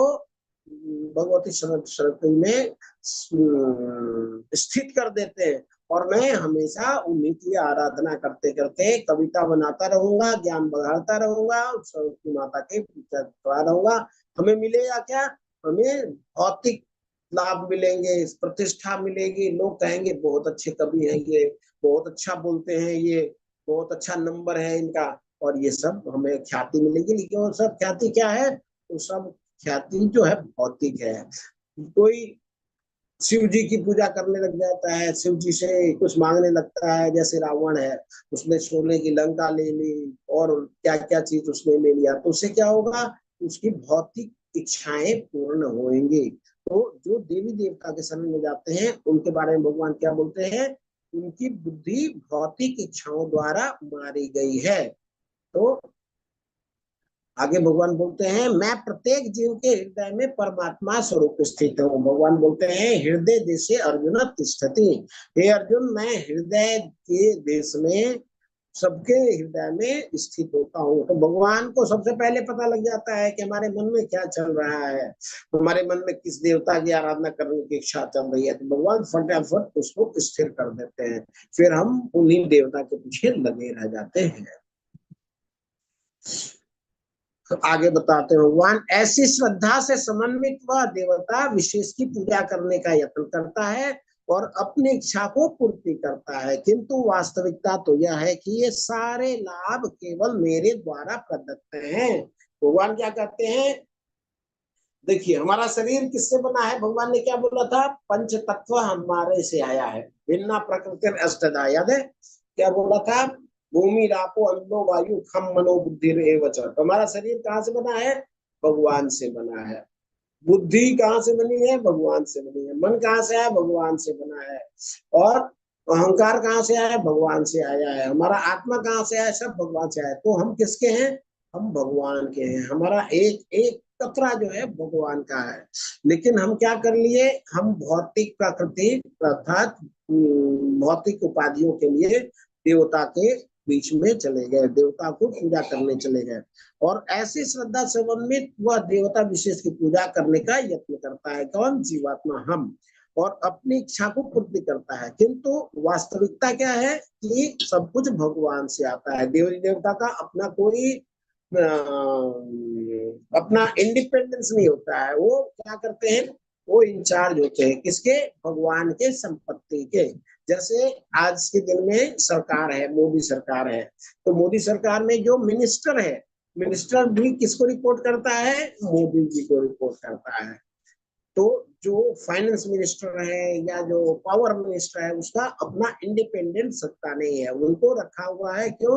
भगवती सरस्वती में स्थित कर देते हैं, और मैं हमेशा उन्हीं की आराधना करते करते कविता बनाता रहूंगा, ज्ञान बढ़ाता रहूंगा, सरस्वती माता की पूजा करता रहूंगा। हमें मिलेगा क्या? हमें भौतिक लाभ मिलेंगे, प्रतिष्ठा मिलेगी, लोग कहेंगे बहुत अच्छे कवि हैं ये, बहुत अच्छा बोलते हैं ये, बहुत अच्छा नंबर है इनका, और ये सब हमें ख्याति मिलेगी। लेकिन वो सब ख्याति क्या है? वो सब ख्याति जो है भौतिक है। कोई शिव जी की पूजा करने लग जाता है, शिव जी से कुछ मांगने लगता है, जैसे रावण है, उसने सोने की लंका ले ली और क्या क्या चीज उसने ले लिया, तो उससे क्या होगा? उसकी भौतिक इच्छाएं पूर्ण होंगी। तो जो देवी देवता के शरण में जाते हैं, उनके बारे में भगवान क्या बोलते हैं? उनकी बुद्धि भौतिक इच्छाओं द्वारा मारी गई है। तो आगे भगवान बोलते हैं, मैं प्रत्येक जीव के हृदय में परमात्मा स्वरूप स्थित हूँ। भगवान बोलते हैं, हृदय देशे अर्जुन तिष्ठति। हे अर्जुन, मैं हृदय के देश में सबके हृदय में स्थित होता हूँ। तो भगवान को सबसे पहले पता लग जाता है कि हमारे मन में क्या चल रहा है, हमारे मन में किस देवता की आराधना करने की इच्छा चल रही है। तो भगवान फटाफट उसको स्थिर कर देते हैं, फिर हम उन्हीं देवता के पीछे लगे रह जाते हैं। तो आगे बताते हैं, भगवान ऐसी श्रद्धा से समन्वित वह देवता विशेष की पूजा करने का यत्न करता है और अपनी इच्छा को पूर्ति करता है, किंतु वास्तविकता तो यह है कि ये सारे लाभ केवल मेरे द्वारा प्रदत्त हैं। भगवान क्या कहते हैं, देखिए हमारा शरीर किससे बना है, भगवान ने क्या बोला था, पंच तत्व हमारे से आया है, भिन्ना प्रकृति अष्टधा, याद है क्या बोला था, भूमि रापो अन्न वायु खम मनो बुद्धि एव च। तो हमारा शरीर कहाँ से बना है, भगवान से बना है। बुद्धि कहाँ से बनी है, भगवान से बनी है। मन कहाँ से आया, भगवान से बना है। और अहंकार कहाँ से आया, भगवान से आया है। हमारा आत्मा कहाँ से आया, सब भगवान से आया। तो हम किसके हैं, हम भगवान के हैं। हमारा एक एक कतरा जो है भगवान का है। लेकिन हम क्या कर लिए, हम भौतिक प्रकृति अर्थात भौतिक उपाधियों के लिए देवता के बीच में चले गए, देवता को पूजा करने चले गए। और ऐसी श्रद्धा समन्वित वह देवता विशेष की पूजा करने का यत्न करता है। कौन, जीवात्मा, हम, और अपनी इच्छा को पूर्ति करता है। किंतु वास्तविकता क्या है कि सब कुछ भगवान से आता है। देवी देवता का अपना कोई अपना इंडिपेंडेंस नहीं होता है। वो क्या करते हैं, वो इंचार्ज होते हैं किसके, भगवान के संपत्ति के। जैसे आज के दिन में सरकार है, मोदी सरकार है, तो मोदी सरकार में जो मिनिस्टर है, मिनिस्टर भी किसको रिपोर्ट करता है, मोदी जी को रिपोर्ट करता है। तो जो फाइनेंस मिनिस्टर है या जो पावर मिनिस्टर है, उसका अपना इंडिपेंडेंट सत्ता नहीं है, उनको रखा हुआ है क्यों,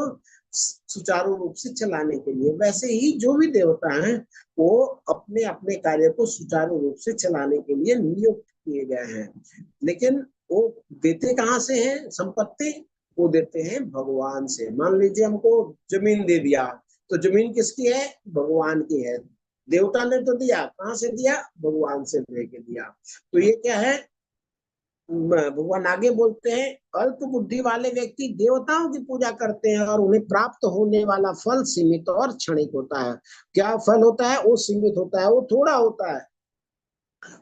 सुचारू रूप से चलाने के लिए। वैसे ही जो भी देवता हैं वो अपने अपने कार्य को सुचारू रूप से चलाने के लिए नियुक्त किए गए हैं। लेकिन वो देते कहाँ से हैं संपत्ति, वो देते हैं भगवान से। मान लीजिए हमको जमीन दे दिया, तो जमीन किसकी है, भगवान की है। देवता ने तो दिया, कहाँ से दिया, भगवान से लेके दिया। तो ये क्या है, भगवान आगे बोलते हैं, अल्प बुद्धि वाले व्यक्ति देवताओं की पूजा करते हैं और उन्हें प्राप्त होने वाला फल सीमित और क्षणिक होता है। क्या फल होता है, वो सीमित होता है, वो थोड़ा होता है।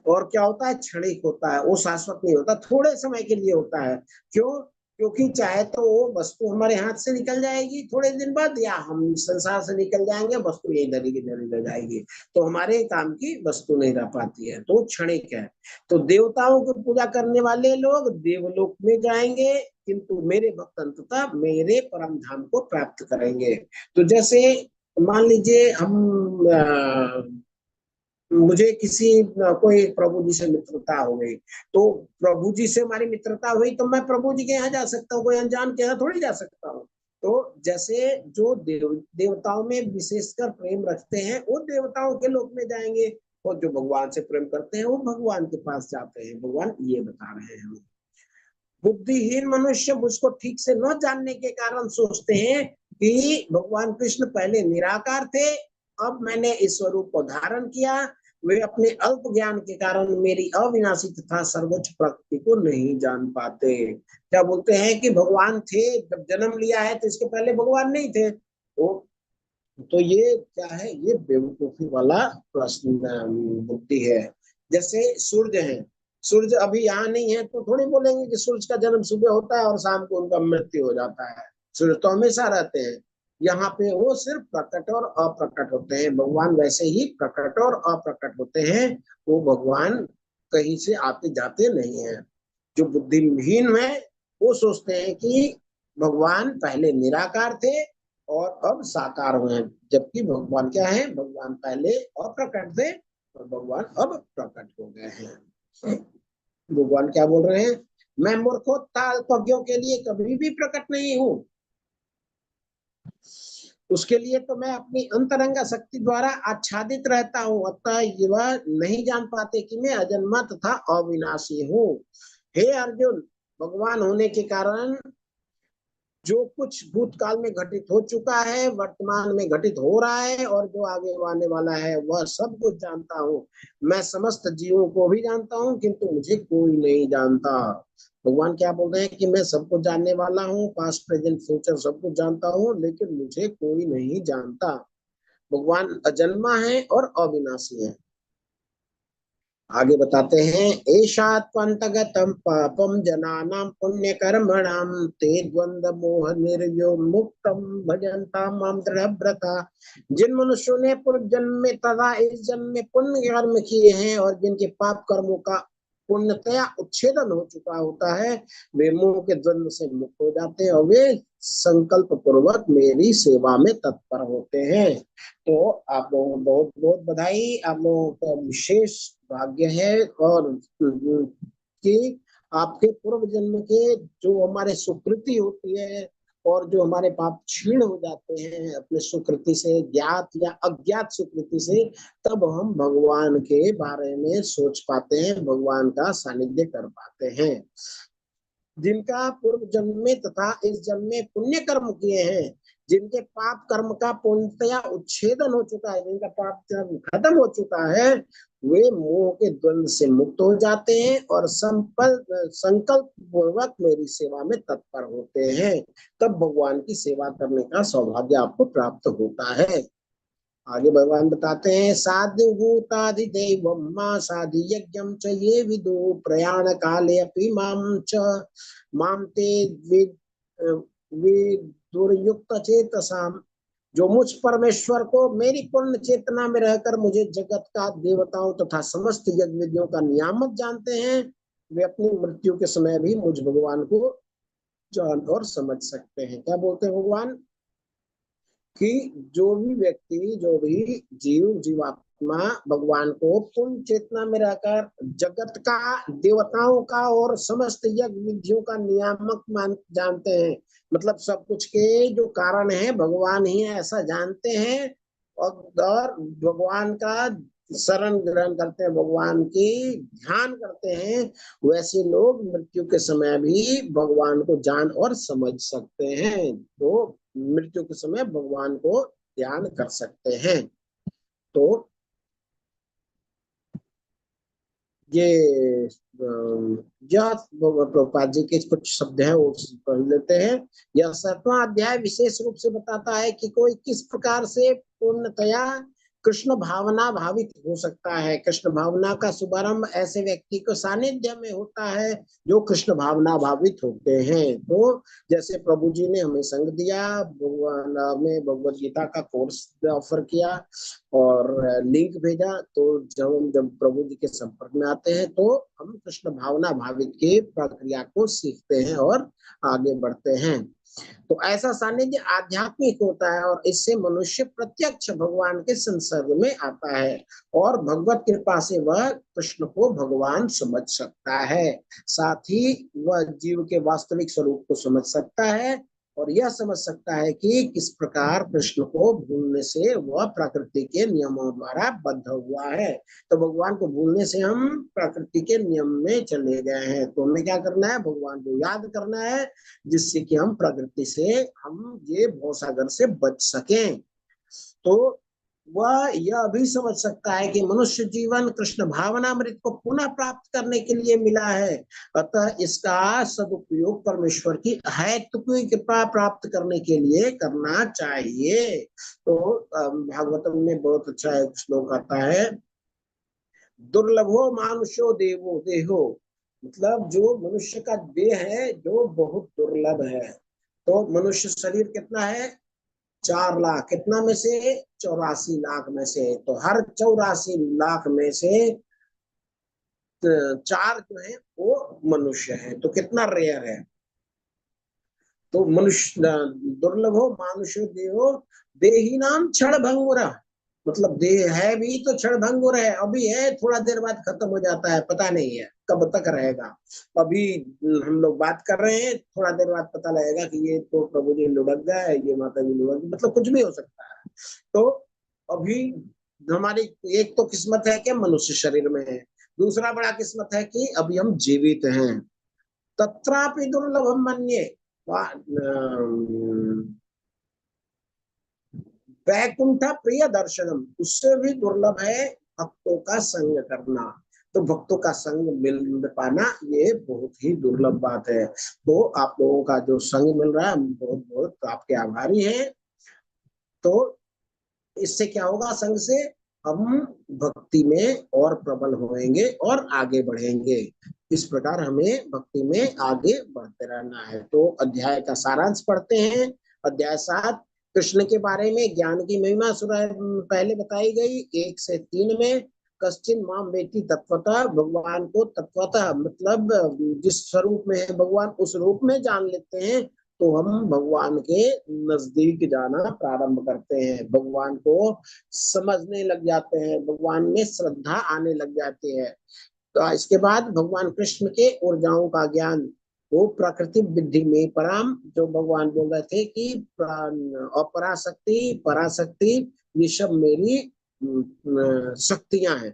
और क्या होता है, क्षणिक होता है, वो शाश्वत नहीं होता, थोड़े समय के लिए होता है। क्यों, क्योंकि चाहे तो वो वस्तु हमारे हाथ से निकल जाएगी थोड़े दिन बाद, या हम संसार से निकल जाएंगे, वस्तु इधर ही रह जाएगी, तो हमारे काम की वस्तु नहीं रह पाती है, तो क्षणिक है। तो देवताओं की पूजा करने वाले लोग देवलोक में जाएंगे, किंतु मेरे भक्त अंततः मेरे परम धाम को प्राप्त करेंगे। तो जैसे मान लीजिए हम मुझे किसी कोई प्रभु जी से मित्रता हो गई, तो प्रभु जी से हमारी मित्रता हुई, तो मैं प्रभु जी के यहाँ जा सकता हूँ, कोई अनजान के यहाँ थोड़ी जा सकता हूँ। तो जैसे जो देवताओं में विशेषकर प्रेम रखते हैं वो देवताओं के लोक में जाएंगे, और जो भगवान से प्रेम करते हैं वो भगवान के पास जाते हैं। भगवान ये बता रहे हैं। बुद्धिहीन मनुष्य मुझको ठीक से न जानने के कारण सोचते हैं कि भगवान कृष्ण पहले निराकार थे, अब मैंने इस स्वरूप को धारण किया। वे अपने अल्प ज्ञान के कारण मेरी अविनाशी तथा सर्वोच्च प्रकृति को नहीं जान पाते। क्या बोलते हैं कि भगवान थे, जब जन्म लिया है तो इसके पहले भगवान नहीं थे। तो ये क्या है, ये बेवकूफी वाला प्रश्न बुद्धि है। जैसे सूर्य है, सूर्य अभी यहाँ नहीं है तो थोड़ी बोलेंगे कि सूर्य का जन्म सुबह होता है और शाम को उनका मृत्यु हो जाता है। सूर्य तो हमेशा रहते हैं, यहाँ पे वो सिर्फ प्रकट और अप्रकट होते हैं। भगवान वैसे ही प्रकट और अप्रकट होते हैं, वो भगवान कहीं से आते जाते नहीं है। जो बुद्धिहीन है वो सोचते हैं कि भगवान पहले निराकार थे और अब साकार हुए हैं, जबकि भगवान क्या है, भगवान पहले अप्रकट थे और भगवान अब प्रकट हो गए हैं। भगवान क्या बोल रहे हैं, मैं मूर्खोत्ता अल्पज्ञों के लिए कभी भी प्रकट नहीं हूं, उसके लिए तो मैं अपनी अंतरंगा शक्ति द्वारा आच्छादित रहता हूँ, अतः वह नहीं जान पाते कि मैं अजन्मा तथा अविनाशी हूँ। हे अर्जुन, भगवान होने के कारण जो कुछ भूतकाल में घटित हो चुका है, वर्तमान में घटित हो रहा है और जो आगे आने वाला है, वह सब कुछ जानता हूँ। मैं समस्त जीवों को भी जानता हूँ, किंतु मुझे कोई नहीं जानता। भगवान क्या बोल रहे हैं कि मैं सब कुछ जानने वाला हूँ, पास्ट प्रेजेंट फ्यूचर सब कुछ जानता हूँ, लेकिन मुझे कोई नहीं जानता। भगवान अजन्मा है और अविनाशी है। आगे बताते हैं, एषात्वन्तगतं पापम जनानां पुण्य कर्मणाम ते द्वंद्व मोह निर्यो मुक्तम भजन्ता माम दृढ़व्रता। जिन मनुष्यों ने पूर्व जन्म में तथा इस जन्म में पुण्य कर्म किए हैं और जिनके पाप कर्मों का पूर्णतया उच्छेदन हो चुका होता है, वे मोह के द्वंद्व से मुक्त हो जाते हैं और वे संकल्प पूर्वक मेरी सेवा में तत्पर होते हैं। तो आप लोगों को बहुत बहुत बधाई। आप लोगों का विशेष भाग्य है और कि आपके पूर्व जन्म के जो हमारे सुकृति होती है और जो हमारे पाप क्षीण हो जाते हैं अपने सुकृति से, ज्ञात या अज्ञात सुकृति से, तब हम भगवान के बारे में सोच पाते हैं, भगवान का सानिध्य कर पाते हैं। जिनका पूर्व जन्म में तथा इस जन्म में पुण्य कर्म किए हैं, जिनके पाप कर्म का पूर्णतया उच्छेदन हो चुका है, जिनका पाप कर्म खत्म हो चुका है, वे मोह के द्वंद्व से मुक्त हो जाते हैं और संकल्प पूर्वक मेरी सेवा में तत्पर होते हैं। तब भगवान की सेवा करने का सौभाग्य आपको प्राप्त होता है। आगे भगवान बताते हैं, साधु भूताधिदेवं मां साधु यज्ञं च ये विदु प्रयाण काले अपि माम ते विदुर्युक्त चेतसाम। जो मुझ परमेश्वर को मेरी पूर्ण चेतना में रहकर मुझे जगत का, देवताओं तथा समस्त यज्ञ विधियों का नियामक जानते हैं, वे अपनी मृत्यु के समय भी मुझ भगवान को जान और समझ सकते हैं। क्या बोलते हैं भगवान कि जो भी व्यक्ति, जो भी जीवात्मा भगवान को पूर्ण चेतना में रहकर जगत का, देवताओं का और समस्त यज्ञ विधियों का नियामक जानते हैं, मतलब सब कुछ के जो कारण है भगवान ही है ऐसा जानते हैं, और भगवान का शरण ग्रहण करते हैं, भगवान की ध्यान करते हैं, वैसे लोग मृत्यु के समय भी भगवान को जान और समझ सकते हैं। तो मृत्यु के समय भगवान को ध्यान कर सकते हैं। तो ये प्रभुपाद जी के कुछ शब्द हैं वो पढ़ लेते हैं। यह 7वां अध्याय विशेष रूप से बताता है कि कोई किस प्रकार से पूर्णतया कृष्ण भावना भावित हो सकता है। कृष्ण भावना का शुभारंभ ऐसे व्यक्ति को सानिध्य में होता है जो कृष्ण भावना भावित होते हैं। तो जैसे प्रभु जी ने हमें संग दिया, हमें भगवत गीता का कोर्स ऑफर किया और लिंक भेजा, तो जब प्रभु जी के संपर्क में आते हैं तो हम कृष्ण भावना भावित की प्रक्रिया को सीखते हैं और आगे बढ़ते हैं। तो ऐसा सानिध्य आध्यात्मिक होता है और इससे मनुष्य प्रत्यक्ष भगवान के संसर्ग में आता है और भगवत कृपा से वह कृष्ण को भगवान समझ सकता है। साथ ही वह जीव के वास्तविक स्वरूप को समझ सकता है और यह समझ सकता है कि किस प्रकार कृष्ण को भूलने से वह प्रकृति के नियमों द्वारा बद्ध हुआ है। तो भगवान को भूलने से हम प्रकृति के नियम में चले गए हैं। तो हमें क्या करना है, भगवान को याद करना है, जिससे कि हम प्रकृति से, हम ये भवसागर से बच सकें। तो वह यह भी समझ सकता है कि मनुष्य जीवन कृष्ण भावनामृत को पुनः प्राप्त करने के लिए मिला है, अतः इसका सदुपयोग परमेश्वर की अहेतुकी कृपा प्राप्त करने के लिए करना चाहिए। तो भागवतम में बहुत अच्छा एक श्लोक आता है, दुर्लभो मानुषो देवो देहो, मतलब जो मनुष्य का देह है जो बहुत दुर्लभ है। तो मनुष्य शरीर कितना है, 4 लाख, कितना में से 84 लाख में से। तो हर 84 लाख में से 4 जो है वो मनुष्य है, तो कितना रेयर है। तो मनुष्य दुर्लभो मानुष्य देहो देही नाम क्षण भंगुरा, मतलब देह है भी तो क्षण भंगुर है, अभी है थोड़ा देर बाद खत्म हो जाता है, पता नहीं है कब तक रहेगा। अभी हम लोग बात कर रहे हैं, थोड़ा देर बाद पता लगेगा कि ये तो प्रभु जी लुढ़क गए, ये माता जी लुढ़क गई, मतलब कुछ भी हो सकता है। तो अभी हमारी एक तो किस्मत है कि मनुष्य शरीर में है, दूसरा बड़ा किस्मत है कि अभी हम जीवित हैं। तत्रापि दुर्लभम मन्ये, वैकुंठ प्रिय दर्शनम, उससे भी दुर्लभ है भक्तों का संग करना। तो भक्तों का संग मिल पाना ये बहुत ही दुर्लभ बात है। तो आप लोगों का जो संग मिल रहा है, हम बहुत बहुत आपके आभारी हैं। तो इससे क्या होगा, संग से हम भक्ति में और प्रबल होएंगे और आगे बढ़ेंगे। इस प्रकार हमें भक्ति में आगे बढ़ते रहना है। तो अध्याय का सारांश पढ़ते हैं। अध्याय 7 कृष्ण के बारे में, ज्ञान की महिमा पहले बताई गई 1 से 3 में। कश्चिन माम वेत्ति तत्वतः, भगवान को तत्वतः मतलब जिस स्वरूप में है भगवान उस रूप में जान लेते हैं, तो हम भगवान के नजदीक जाना प्रारंभ करते हैं, भगवान को समझने लग जाते हैं, भगवान में श्रद्धा आने लग जाती है। तो इसके बाद भगवान कृष्ण के ऊर्जाओं का ज्ञान, वो प्रकृति विधि में पराम, जो भगवान बोल रहे थे कि अपराशक्ति पराशक्ति ये सब मेरी शक्तियां हैं।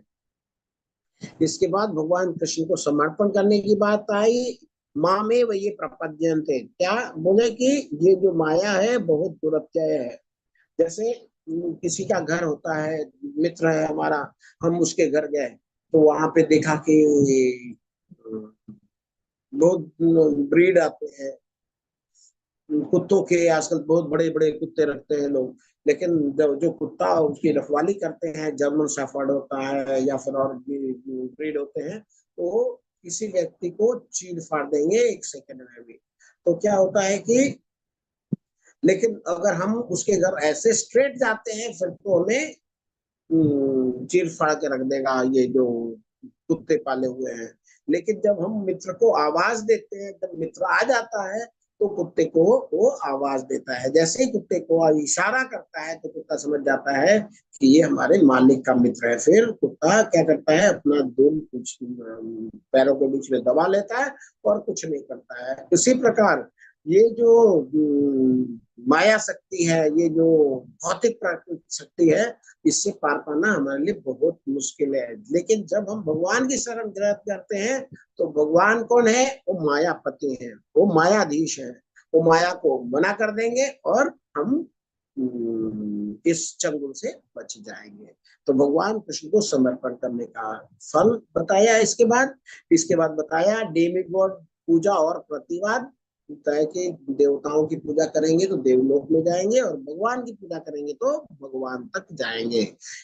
इसके बाद भगवान कृष्ण को समर्पण करने की बात आई। माँ में वो ये प्रपद्यन्ते, क्या बोले कि ये जो माया है बहुत दुरत्यय है। जैसे किसी का घर होता है, मित्र है हमारा, हम उसके घर गए तो वहां पे देखा कि बहुत ब्रीड आते हैं कुत्तों के, आजकल बहुत बड़े बड़े कुत्ते रखते हैं लोग। लेकिन जब जो कुत्ता उसकी रखवाली करते हैं, जर्मन शेफर्ड होता है या फिर और ब्रीड होते हैं, तो किसी व्यक्ति को चीर फाड़ देंगे 1 सेकंड में भी। तो क्या होता है कि लेकिन अगर हम उसके घर ऐसे स्ट्रेट जाते हैं फिर तो हमें चीर फाड़ के रख देगा ये जो कुत्ते पाले हुए हैं। लेकिन जब हम मित्र को आवाज देते हैं, जब मित्र आ जाता है तो कुत्ते को वो आवाज देता है। जैसे ही कुत्ते को इशारा करता है तो कुत्ता समझ जाता है कि ये हमारे मालिक का मित्र है। फिर कुत्ता क्या करता है, अपना दोनों कुछ पैरों के बीच में दबा लेता है और कुछ नहीं करता है। इसी प्रकार ये जो माया शक्ति है, ये जो भौतिक प्राकृतिक शक्ति है, इससे पार पाना हमारे लिए बहुत मुश्किल है। लेकिन जब हम भगवान की शरण ग्रहण करते हैं तो भगवान कौन है, वो मायापति है, वो मायाधीश है, वो माया को मना कर देंगे और हम इस चंगुल से बच जाएंगे। तो भगवान कृष्ण को समर्पण करने का फल बताया। इसके बाद बताया डेमिगॉड पूजा और प्रतिवाद, है कि देवताओं की पूजा करेंगे तो देवलोक में जाएंगे और भगवान की पूजा करेंगे तो भगवान तक जाएंगे।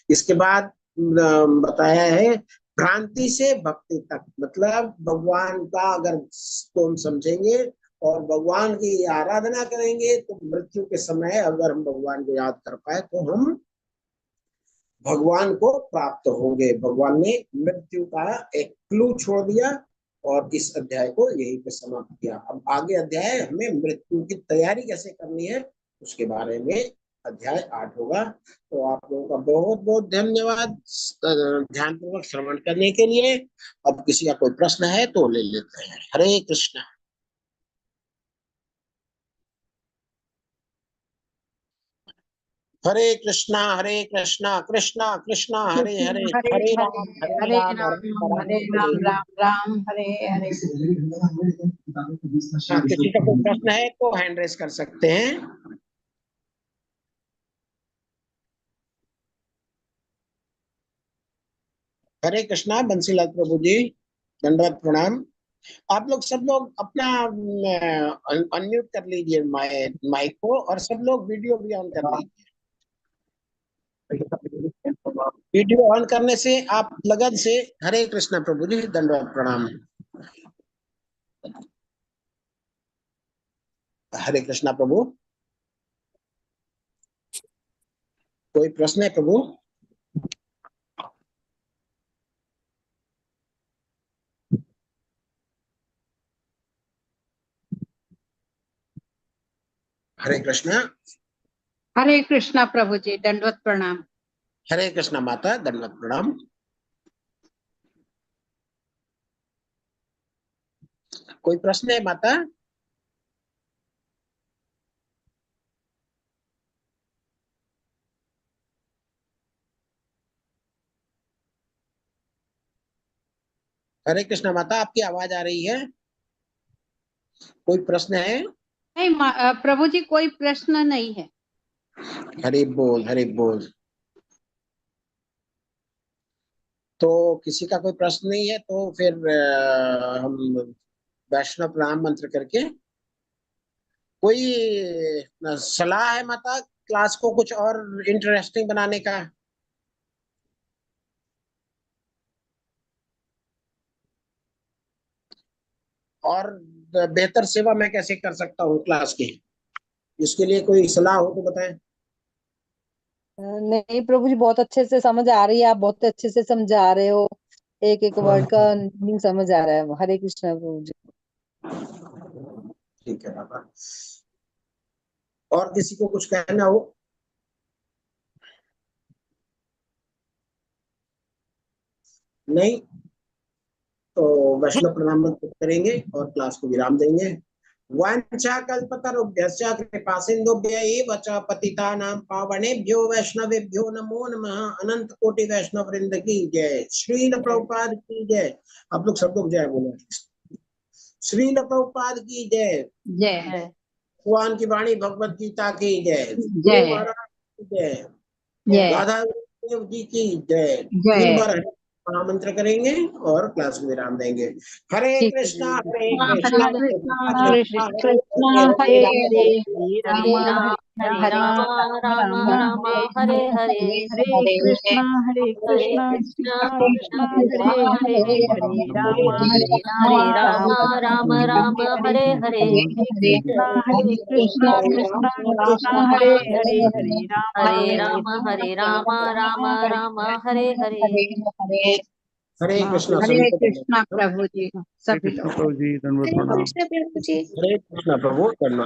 इसके बाद बताया है भ्रांति से भक्ति तक, मतलब भगवान का अगर तो हम समझेंगे और भगवान की आराधना करेंगे तो मृत्यु के समय अगर हम भगवान को याद कर पाए तो हम भगवान को प्राप्त होंगे। भगवान ने मृत्यु का एक क्लू छोड़ दिया और इस अध्याय को यहीं पे समाप्त किया। अब आगे अध्याय हमें मृत्यु की तैयारी कैसे करनी है उसके बारे में अध्याय 8 होगा। तो आप लोगों का बहुत बहुत धन्यवाद ध्यानपूर्वक श्रवण करने के लिए। अब किसी का कोई प्रश्न है तो ले लेते हैं। हरे कृष्ण। हरे कृष्णा कृष्णा कृष्णा हरे हरे, हरे हरे हरे, राम हरे हरे राम राम राम राम हरे हरे राम राम राम हरे हरे। हाँ, किसी का कोई प्रश्न है तो हैंड रेस कर सकते हैं। हरे कृष्णा बंसीलाल प्रभु जी, दंडवत प्रणाम। आप लोग सब लोग अपना अनम्यूट कर लीजिए माइक को और सब लोग वीडियो भी ऑन कर लीजिए। वीडियो ऑन करने से आप लगन से हरे कृष्णा प्रभु जी, दंडवत प्रणाम। हरे कृष्णा प्रभु, कोई प्रश्न है प्रभु? हरे कृष्णा। हरे कृष्णा प्रभु जी, दंडवत प्रणाम। हरे कृष्णा माता, दंडवत प्रणाम। कोई प्रश्न है माता? हरे कृष्णा माता, आपकी आवाज आ रही है? कोई प्रश्न है? नहीं प्रभु जी कोई प्रश्न नहीं है। हरि बोल, हरि बोल। तो किसी का कोई प्रश्न नहीं है तो फिर हम वैष्णव प्रणाम मंत्र करके, कोई सलाह है माता क्लास को कुछ और इंटरेस्टिंग बनाने का? और बेहतर सेवा मैं कैसे कर सकता हूँ क्लास की, इसके लिए कोई सलाह हो तो बताएं। नहीं प्रभु जी, बहुत अच्छे से समझ आ रही है, आप बहुत अच्छे से समझा रहे हो, एक एक वर्ड का मीनिंग समझ आ रहा है। हरे कृष्णा प्रभु जी। ठीक है बाबा। और किसी को कुछ कहना हो? नहीं तो वैष्णव प्रणाम मंत्र करेंगे और क्लास को विराम देंगे। वांछा कल्पतरुभ्यश्च कृपा सिंधुभ्यैव च पतितानां पावनेभ्यो वैष्णवेभ्यो नमो नमः। अनंत कोटि वैष्णव वृंद की जय। श्रील प्रभुपाद की जय। आप लोग सबको जय बोलो। श्रील प्रभुपाद की जय। जय भगवान की वाणी भगवत गीता की जय। जय। गुरु महाराज की जय। जय राधा देव जी की जय। जय। 3 बार महामंत्र करेंगे और क्लास को विराम देंगे। हरे ठीक है। कृष्णा हरे हरे कृष्णा कृष्णा कृष्णा कृष्णा हरे हरे हरे हरे हरे राम हरे राम राम हरे राम हरे। राम हरे हरे कृष्णा हरे कृष्णा कृष्णा कृष्णा कृष्णा हरे कृष्णा हरे हरे हरे हरे राम हरे राम राम राम हरे हरे हरे हरे कृष्णा कृष्णा कृष्णा कृष्णा हरे हरे हरे हरे राम राम राम हरे हरे हरे कृष्णा हरे सभी को कृष्णा प्रणाम। प्रभु जी सभी लोग। हरे कृष्ण प्रभु जी। हरे कृष्णा प्रभु करना।